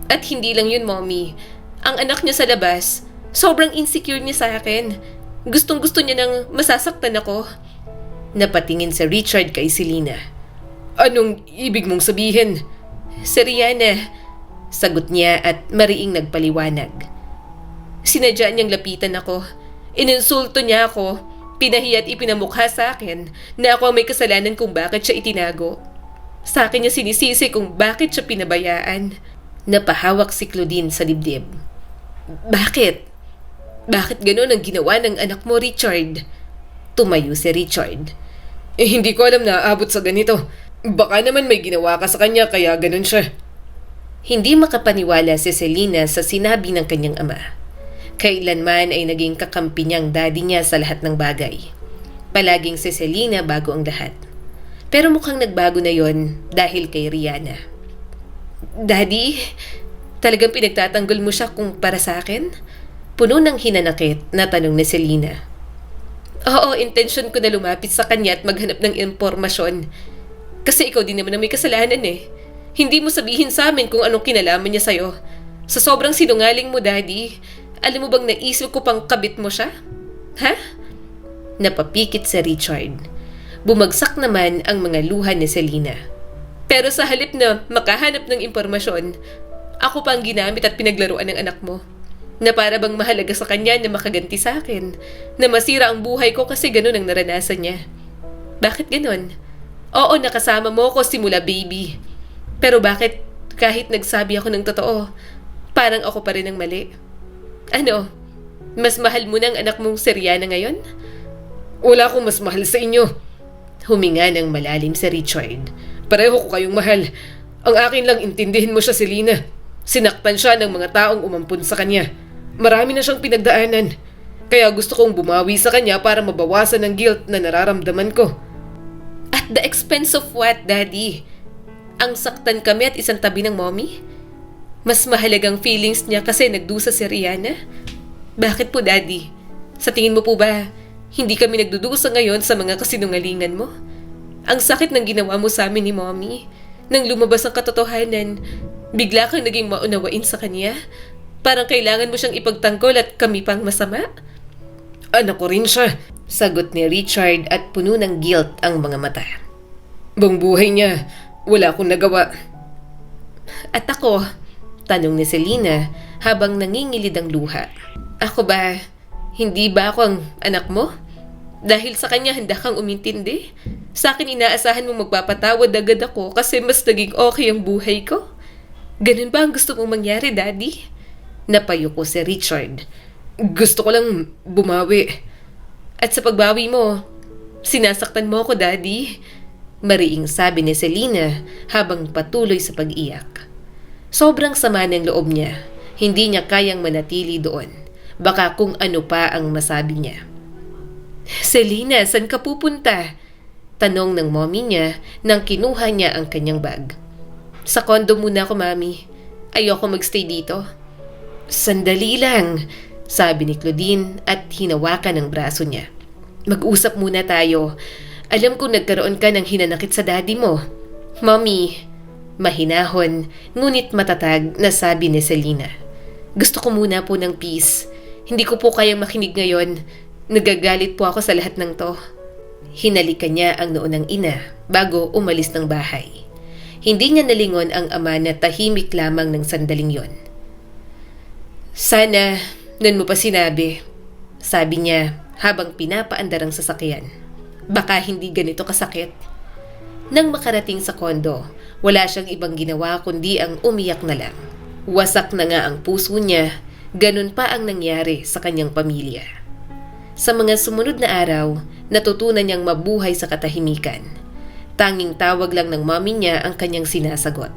At hindi lang yun, Mommy. Ang anak niya sa labas, sobrang insecure niya sa akin. Gustong-gusto niya nang masasaktan ako. Napatingin si Richard kay Selena. Anong ibig mong sabihin? Si Rihanna, sagot niya at mariing nagpaliwanag. Sinadya niyang lapitan ako. Ininsulto niya ako. Pinahiya at ipinamukha sa akin na ako ang may kasalanan kung bakit siya itinago. Sa akin niya sinisisi kung bakit siya pinabayaan. Napahawak si Claudine sa dibdib. Bakit? Bakit gano'n ang ginawa ng anak mo, Richard? Tumayo si Richard. Hindi ko alam na aabot sa ganito. Baka naman may ginawa ka sa kanya kaya ganun siya. Hindi makapaniwala si Selena sa sinabi ng kanyang ama. Kailanman ay naging kakampi niyang daddy niya sa lahat ng bagay. Palaging si Selena bago ang lahat. Pero mukhang nagbago na yon dahil kay Rihanna. Daddy, talagang pinagtatanggol mo siya kung para sa akin? Puno ng hinanakit na tanong ni Selena. Oo, intensyon ko na lumapit sa kanya at maghanap ng impormasyon. Kasi ikaw din naman ang may kasalanan eh. Hindi mo sabihin sa amin kung anong kinalaman niya sa'yo. Sa sobrang sinungaling mo, Daddy, alam mo bang naisip ko pang kabit mo siya? Ha? Napapikit si Richard. Bumagsak naman ang mga luha ni Selena. Pero sa halip na makahanap ng impormasyon, ako pa ang ginamit at pinaglaruan ng anak mo. Na para bang mahalaga sa kanya na makaganti sa akin. Na masira ang buhay ko kasi ganun ang naranasan niya. Bakit ganun? Oo, nakasama mo ko simula baby. Pero bakit kahit nagsabi ako ng totoo, parang ako pa rin ang mali? Ano? Mas mahal mo ng anak mong si Rihanna ngayon? Wala akong mas mahal sa inyo. Huminga ng malalim si Richard. Pareho ko kayong mahal. Ang akin lang intindihin mo siya, Selena. Sinaktan siya ng mga taong umampun sa kanya. Marami na siyang pinagdaanan. Kaya gusto kong bumawi sa kanya para mabawasan ang guilt na nararamdaman ko. At the expense of what, Daddy? Ang saktan kami at isang tabi ng Mommy? Mas mahalagang feelings niya kasi nagdusa si Rihanna? Bakit po, Daddy? Sa tingin mo po ba, hindi kami nagdudusa ngayon sa mga kasinungalingan mo? Ang sakit ng ginawa mo sa amin ni Mommy. Nang lumabas ang katotohanan, bigla kang naging maunawain sa kanya. Parang kailangan mo siyang ipagtanggol at kami pang masama. Anak ko rin siya. Sagot ni Richard at puno ng guilt ang mga mata. Buong buhay niya, wala akong nagawa. At ako, tanong ni Selena habang nangingilid ang luha. Ako ba, hindi ba ako ang anak mo? Dahil sa kanya handa kang umintindi? Sa akin inaasahan mong magpapatawad agad ako kasi mas naging okay ang buhay ko. Ganun ba ang gusto mong mangyari, Daddy? Napayo ko si Richard. Gusto ko lang bumawi. At sa pagbawi mo, sinasaktan mo ako, Daddy. Mariing sabi ni Selena habang patuloy sa pag-iyak. Sobrang sama ng loob niya. Hindi niya kayang manatili doon. Baka kung ano pa ang masabi niya. Selena, saan ka pupunta? Tanong ng mommy niya nang kinuha niya ang kanyang bag. Sa condo muna ako, Mami. Ayoko magstay dito. Sandali lang, sabi ni Claudine at hinawakan ang braso niya. Mag-usap muna tayo. Alam kong nagkaroon ka ng hinanakit sa daddy mo. Mommy, mahinahon ngunit matatag na sabi ni Selena. Gusto ko muna po ng peace. Hindi ko po kayang makinig ngayon. Nagagalit po ako sa lahat ng to. Hinalikan niya ang noo ng ina bago umalis ng bahay. Hindi niya nalingon ang ama na tahimik lamang ng sandaling yon. Sana, nun mo pa sinabi, sabi niya habang pinapaandar ang sasakyan. Baka hindi ganito kasakit. Nang makarating sa kondo, wala siyang ibang ginawa kundi ang umiyak na lang. Wasak na nga ang puso niya, ganun pa ang nangyari sa kanyang pamilya. Sa mga sumunod na araw, natutunan niyang mabuhay sa katahimikan. Tanging tawag lang ng mommy niya ang kanyang sinasagot.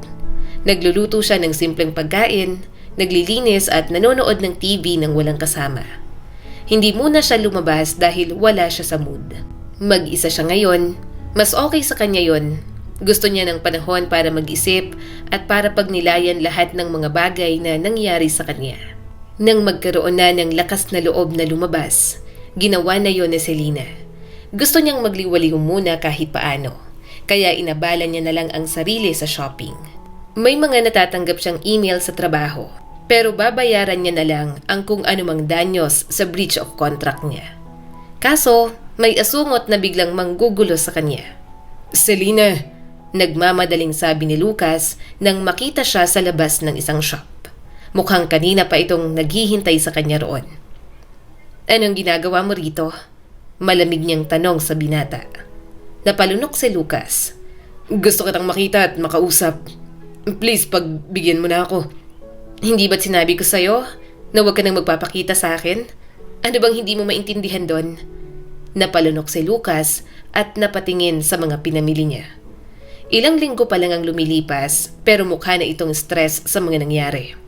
Nagluluto siya ng simpleng pagkain, naglilinis at nanonood ng TV nang walang kasama. Hindi muna siya lumabas dahil wala siya sa mood. Mag-isa siya ngayon, mas okay sa kanya yon. Gusto niya ng panahon para mag-isip at para pagnilayan lahat ng mga bagay na nangyari sa kanya. Nang magkaroon na ng lakas na loob na lumabas, ginawa na yon ni Selena. Gusto niyang magliwaliw muna kahit paano, kaya inabala niya na lang ang sarili sa shopping. May mga natatanggap siyang email sa trabaho, pero babayaran niya na lang ang kung anumang danyos sa breach of contract niya. Kaso, may asungot na biglang manggugulo sa kanya. Selena, nagmamadaling sabi ni Lucas nang makita siya sa labas ng isang shop. Mukhang kanina pa itong naghihintay sa kanya roon. Anong ginagawa mo rito? Malamig niyang tanong sa binata. Napalunok si Lucas. Gusto kitang makita at makausap. Please, pagbigyan mo na ako. Hindi ba't sinabi ko sa'yo na huwag ka nang magpapakita sa akin? Ano bang hindi mo maintindihan doon? Napalunok si Lucas at napatingin sa mga pinamili niya. Ilang linggo pa lang ang lumilipas pero mukha na itong stress sa mga nangyari.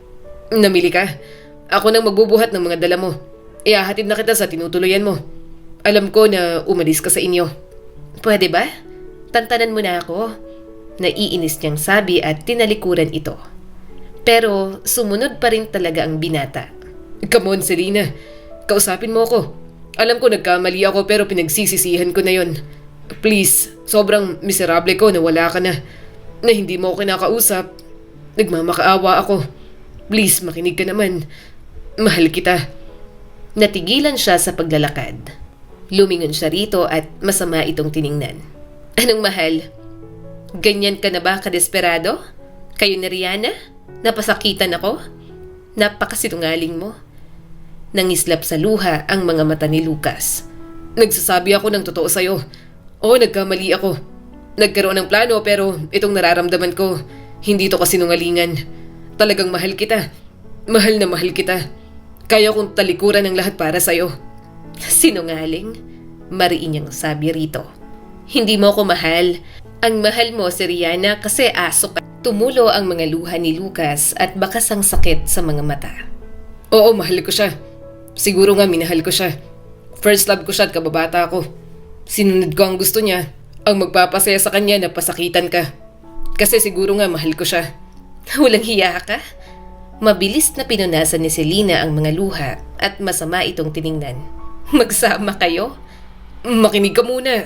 Namili ka? Ako nang magbubuhat ng mga dala mo. Ihahatid na kita sa tinutuluyan mo. Alam ko na umalis ka sa inyo. Pwede ba? Tantanan mo na ako. Naiinis niyang sabi at tinalikuran ito. Pero sumunod pa rin talaga ang binata. Come on, Selena. Kausapin mo ako. Alam ko nagkamali ako pero pinagsisisihan ko na yon. Please, sobrang miserable ko na wala ka na. Na hindi mo ako kinakausap. Nagmamakaawa ako. Please, makinig ka naman. Mahal kita. Natigilan siya sa paglalakad. Lumingon siya rito at masama itong tiningnan. Anong mahal? Ganyan ka na ba kadesperado? Kayo ni Rihanna? Napasakitan ako? Napakasinungaling mo. Nangislap sa luha ang mga mata ni Lucas. Nagsasabi ako ng totoo sa'yo. Oo, nagkamali ako. Nagkaroon ng plano pero itong nararamdaman ko, hindi to kasinungalingan. Talagang mahal kita. Mahal na mahal kita. Kaya kong talikuran ang lahat para sa'yo. Sinungaling? Mariin niyang sabi rito. Hindi mo ko mahal. Ang mahal mo si Rihanna kasi aso ka. Tumulo ang mga luha ni Lucas at bakas ang sakit sa mga mata. Oo, mahal ko siya. Siguro nga minahal ko siya. First love ko siya at kababata ko. Sinunod ko ang gusto niya. Ang magpapasaya sa kanya na pasakitan ka. Kasi siguro nga mahal ko siya. Walang hiya ka? Mabilis na pinunasan ni Selena ang mga luha at masama itong tiningnan. Magsama kayo? Makinig ka muna.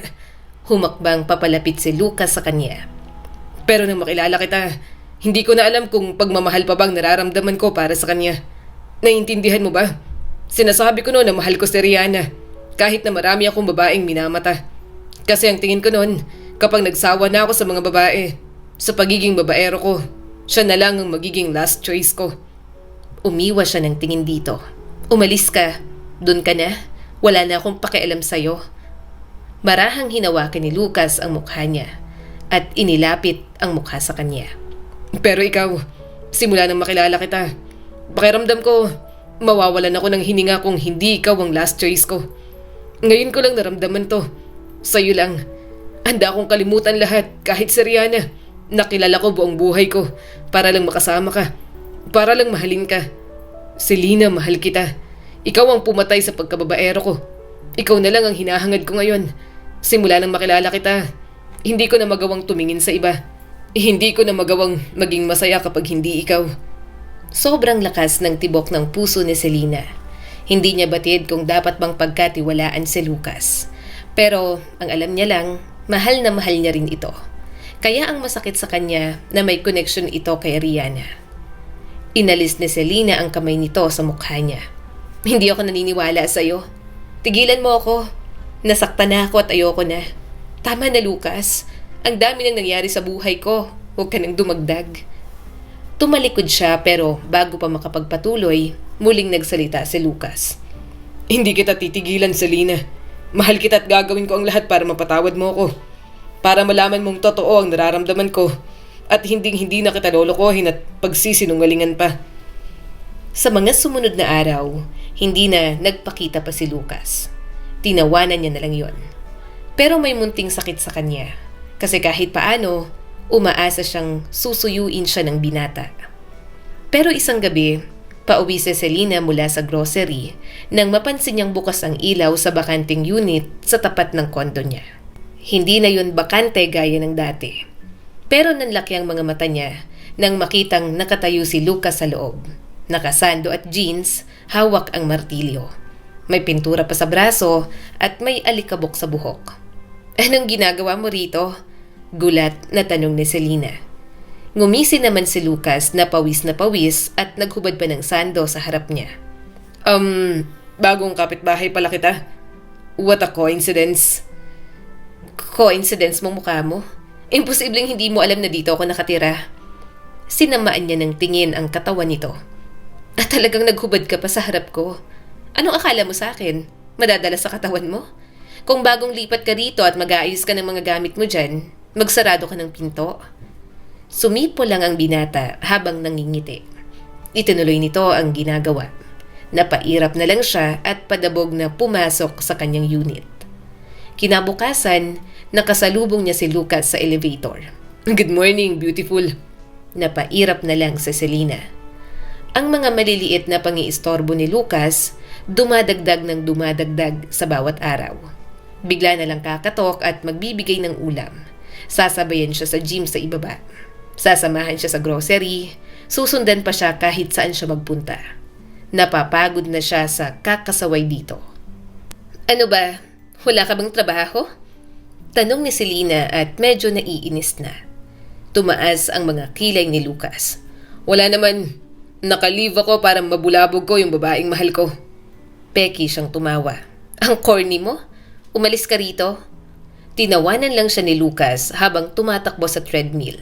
Humakbang papalapit si Lucas sa kanya. Pero nang makilala kita, hindi ko na alam kung pagmamahal pa bang nararamdaman ko para sa kanya. Naiintindihan mo ba? Sinasabi ko noon na mahal ko si Rihanna, kahit na marami akong babaeng minamata. Kasi ang tingin ko noon, kapag nagsawa na ako sa mga babae, sa pagiging babaero ko, siya na lang ang magiging last choice ko. Umiwas siya ng tingin dito. Umalis ka. Doon ka na. Wala na akong pakialam sa'yo. Marahang hinawakan ni Lucas ang mukha niya at inilapit ang mukha sa kanya. Pero ikaw, simula nang makilala kita, pakiramdam ko, mawawalan ako ng hininga kung hindi ikaw ang last choice ko. Ngayon ko lang naramdaman to. Sa'yo lang. Handa akong kalimutan lahat kahit si Rihanna. Nakilala ko buong buhay ko para lang makasama ka. Para lang mahalin ka. Selena, mahal kita. Ikaw ang pumatay sa pagkababaero ko. Ikaw na lang ang hinahangad ko ngayon. Simula nang makilala kita, hindi ko na magawang tumingin sa iba. Hindi ko na magawang maging masaya kapag hindi ikaw. Sobrang lakas ng tibok ng puso ni Selena. Hindi niya batid kung dapat bang pagkatiwalaan si Lucas. Pero ang alam niya lang, mahal na mahal niya rin ito. Kaya ang masakit sa kanya na may connection ito kay Rihanna. Inalis ni Selena ang kamay nito sa mukha niya. Hindi ako naniniwala sa'yo. Tigilan mo ako. Nasaktan na ako at ayoko na. Tama na, Lucas. Ang dami nang nangyari sa buhay ko. Huwag ka nang dumagdag. Tumalikod siya pero bago pa makapagpatuloy, muling nagsalita si Lucas. Hindi kita titigilan, Selena. Mahal kita at gagawin ko ang lahat para mapatawad mo ako. Para malaman mong totoo ang nararamdaman ko at hindi na kita lolokohin at pagsisinungalingan pa. Sa mga sumunod na araw, hindi na nagpakita pa si Lucas. Tinawanan niya na lang yon. Pero may munting sakit sa kanya kasi kahit paano, umaasa siyang susuyuin siya ng binata. Pero isang gabi, pauwi si Selena mula sa grocery nang mapansin niyang bukas ang ilaw sa bakanting unit sa tapat ng kondo niya. Hindi na yun bakante gaya ng dati. Pero nanlaki ang mga mata niya nang makitang nakatayo si Lucas sa loob. Nakasando at jeans, hawak ang martilyo. May pintura pa sa braso at may alikabok sa buhok. Anong ginagawa mo rito? Gulat na tanong ni Selena. Ngumisi naman si Lucas na pawis at naghubad pa ng sando sa harap niya. Bagong kapitbahay pala kita. What a coincidence. Coincidence mong mukha mo? Imposibleng hindi mo alam na dito ako nakatira. Sinamaan niya ng tingin ang katawan nito. At talagang naghubad ka pa sa harap ko. Anong akala mo sa akin? Madadala sa katawan mo? Kung bagong lipat ka rito at mag-aayos ka ng mga gamit mo dyan, magsarado ka ng pinto. Sumipo lang ang binata habang nangingiti. Itinuloy nito ang ginagawa. Napairap na lang siya at padabog na pumasok sa kanyang unit. Kinabukasan, nakasalubong niya si Lucas sa elevator. Good morning, beautiful. Napairap na lang si Selena. Ang mga maliliit na pangiistorbo ni Lucas dumadagdag ng dumadagdag sa bawat araw. Bigla na lang kakatok at magbibigay ng ulam. Sasabayan siya sa gym sa ibaba. Sasamahan siya sa grocery. Susundan pa siya kahit saan siya magpunta. Napapagod na siya sa kakasaway dito. Ano ba? Wala ka bang trabaho? Tanong ni Selena at medyo naiinis na. Tumaas ang mga kilay ni Lucas. Wala naman. Naka-leave ako para mabulabog ko yung babaeng mahal ko. Peki siyang tumawa. Ang corny mo? Umalis ka rito? Tinawanan lang siya ni Lucas habang tumatakbo sa treadmill.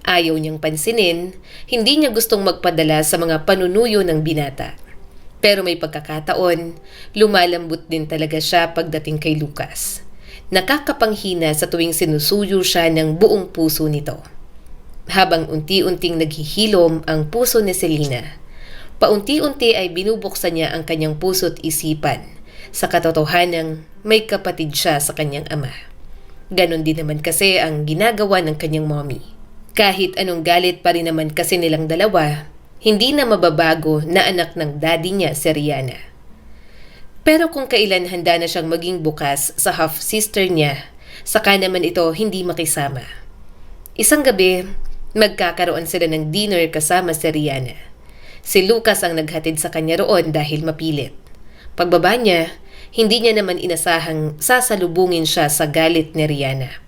Ayaw niyang pansinin, hindi niya gustong magpadala sa mga panunuyo ng binata. Pero may pagkakataon, lumalambot din talaga siya pagdating kay Lucas. Nakakapanghina sa tuwing sinusuyo siya ng buong puso nito. Habang unti-unting naghihilom ang puso ni Selena, paunti-unti ay binubuksan niya ang kanyang puso't isipan sa katotohanang may kapatid siya sa kanyang ama. Ganon din naman kasi ang ginagawa ng kanyang mommy. Kahit anong galit pa rin naman kasi nilang dalawa, hindi na mababago na anak ng daddy niya si Rihanna. Pero kung kailan handa na siyang maging bukas sa half-sister niya, saka naman ito hindi makisama. Isang gabi, magkakaroon sila ng dinner kasama si Rihanna. Si Lucas ang naghatid sa kanya roon dahil mapilit. Pagbaba niya, hindi niya naman inasahang sasalubungin siya sa galit ni Rihanna.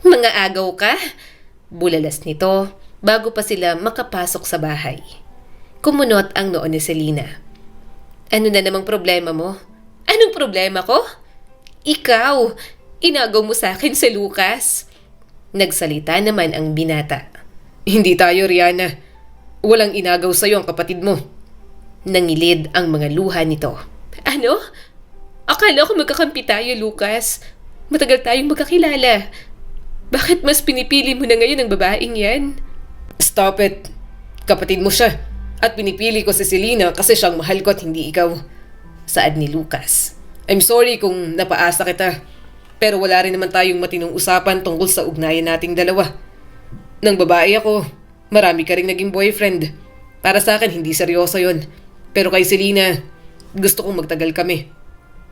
Mga agaw ka? Bulalas nito bago pa sila makapasok sa bahay. Kumunot ang noo ni Selena. Ano na namang problema mo? Anong problema ko? Ikaw! Inagaw mo sa akin si Lucas. Nagsalita naman ang binata. Hindi tayo, Rihanna. Walang inagaw sa'yo ang kapatid mo. Nangilid ang mga luha nito. Ano? Akala ko magkakampi tayo, Lucas. Matagal tayong magkakilala. Bakit mas pinipili mo na ngayon ang babaeng yan? Stop it. Kapatid mo siya. At pinipili ko si Selena kasi siyang mahal ko at hindi ikaw. Saad ni Lucas. I'm sorry kung napaasa kita. Pero wala rin naman tayong matinong usapan tungkol sa ugnayan nating dalawa. Nang babae ako, marami ka rin naging boyfriend. Para sa akin, hindi seryoso yon. Pero kay Selena, gusto kong magtagal kami.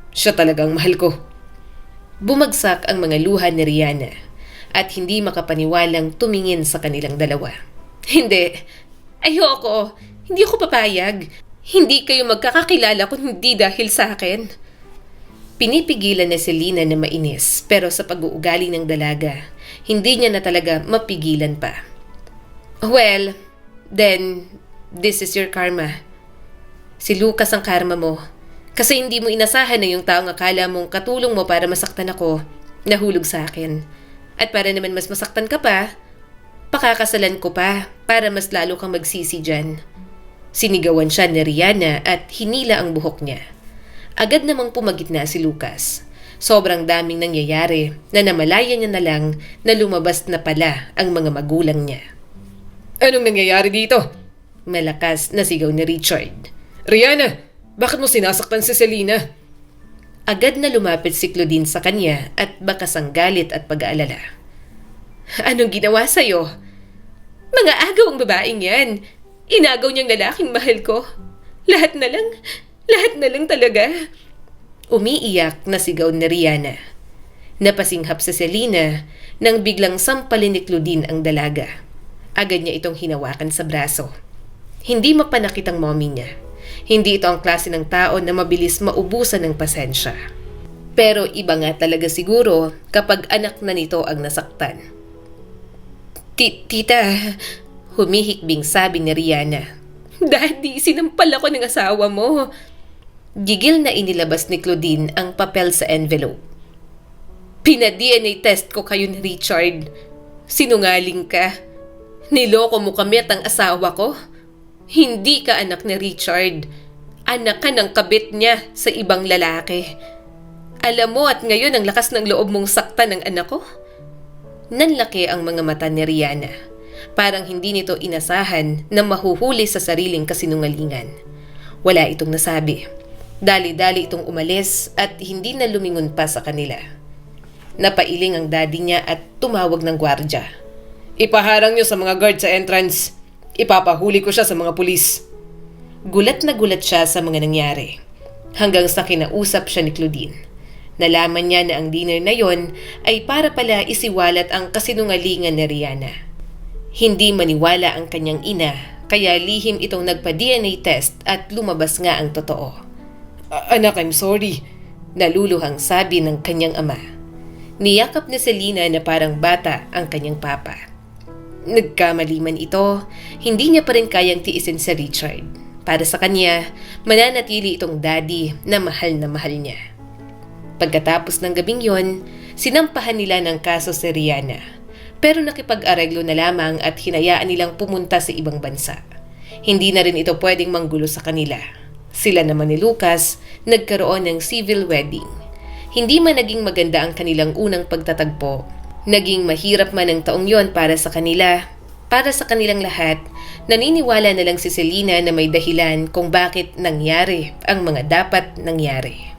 Siya talagang mahal ko. Bumagsak ang mga luha ni Rihanna at hindi makapaniwalang tumingin sa kanilang dalawa. Hindi. Ayoko. Hindi ako papayag. Hindi kayo magkakakilala kung hindi dahil sa akin. Pinipigilan na si Selena na mainis pero sa pag-uugali ng dalaga, hindi niya na talaga mapigilan pa. Well, then, this is your karma. Si Lucas ang karma mo. Kasi hindi mo inasahan na yung taong akala mong katulong mo para masaktan ako, nahulog sa akin. At para naman mas masaktan ka pa, pakakasalan ko pa para mas lalo kang magsisi dyan. Sinigawan siya ni Rihanna at hinila ang buhok niya. Agad namang pumagitna si Lucas. Sobrang daming nangyayari na namalaya niya na lang na lumabas na pala ang mga magulang niya. Anong nangyayari dito? Malakas na sigaw ni Richard. Rihanna! Bakit mo sinasaktan si Selena? Agad na lumapit si Claudine sa kanya at bakas ang galit at pag-aalala. Anong ginawa sa'yo? Mga agaw ang babaeng yan. Inagaw niyang lalaking mahal ko. Lahat na lang talaga. Umiiyak na sigaw ni Rihanna. Napasinghap si Selena nang biglang sampalin ni Claudine ang dalaga. Agad niya itong hinawakan sa braso. Hindi mapanakit ang mommy niya. Hindi ito ang klase ng tao na mabilis maubusan ng pasensya. Pero iba nga talaga siguro kapag anak na nito ang nasaktan. Tita, humihikbing sabi ni Rihanna. Daddy, sinampal ako ng asawa mo. Gigil na inilabas ni Claudine ang papel sa envelope. Pina-DNA test ko kayo ni Richard. Sinungaling ka. Niloko mo kami at ang asawa ko. Hindi ka anak ni Richard. Anak ka ng kabit niya sa ibang lalaki. Alam mo at ngayon ang lakas ng loob mong saktan ng anak ko? Nanlaki ang mga mata ni Rihanna. Parang hindi nito inasahan na mahuhuli sa sariling kasinungalingan. Wala itong nasabi. Dali-dali itong umalis at hindi na lumingon pa sa kanila. Napailing ang daddy niya at tumawag ng gwardya. Ipaharang niyo sa mga guard sa entrance. Ipapahuli ko siya sa mga pulis. Gulat na gulat siya sa mga nangyari. Hanggang sa kinausap siya ni Claudine. Nalaman niya na ang dinner na yon ay para pala isiwalat ang kasinungalingan ni Rihanna. Hindi maniwala ang kanyang ina, kaya lihim itong nagpa-DNA test at lumabas nga ang totoo. Anak, I'm sorry. Naluluhang sabi ng kanyang ama. Niyakap ni Selena na parang bata ang kanyang papa. Nagkamali man ito, hindi niya pa rin kayang tiisin si Richard. Para sa kanya, mananatili itong daddy na mahal niya. Pagkatapos ng gabing yon, sinampahan nila ng kaso si Rihanna. Pero nakipag-areglo na lamang at hinayaan nilang pumunta sa ibang bansa. Hindi na rin ito pwedeng manggulo sa kanila. Sila naman ni Lucas, nagkaroon ng civil wedding. Hindi man naging maganda ang kanilang unang pagtatagpo, naging mahirap man ang taong yon para sa kanila. Para sa kanilang lahat, naniniwala na lang si Selena na may dahilan kung bakit nangyari ang mga dapat nangyari.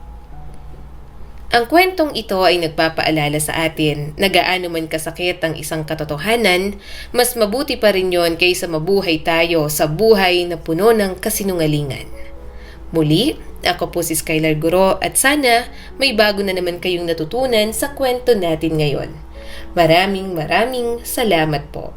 Ang kwentong ito ay nagpapaalala sa atin na gaano man kasakit ang isang katotohanan, mas mabuti pa rin yon kaysa mabuhay tayo sa buhay na puno ng kasinungalingan. Muli, ako po si Skylar Guro at sana may bago na naman kayong natutunan sa kwento natin ngayon. Maraming salamat po.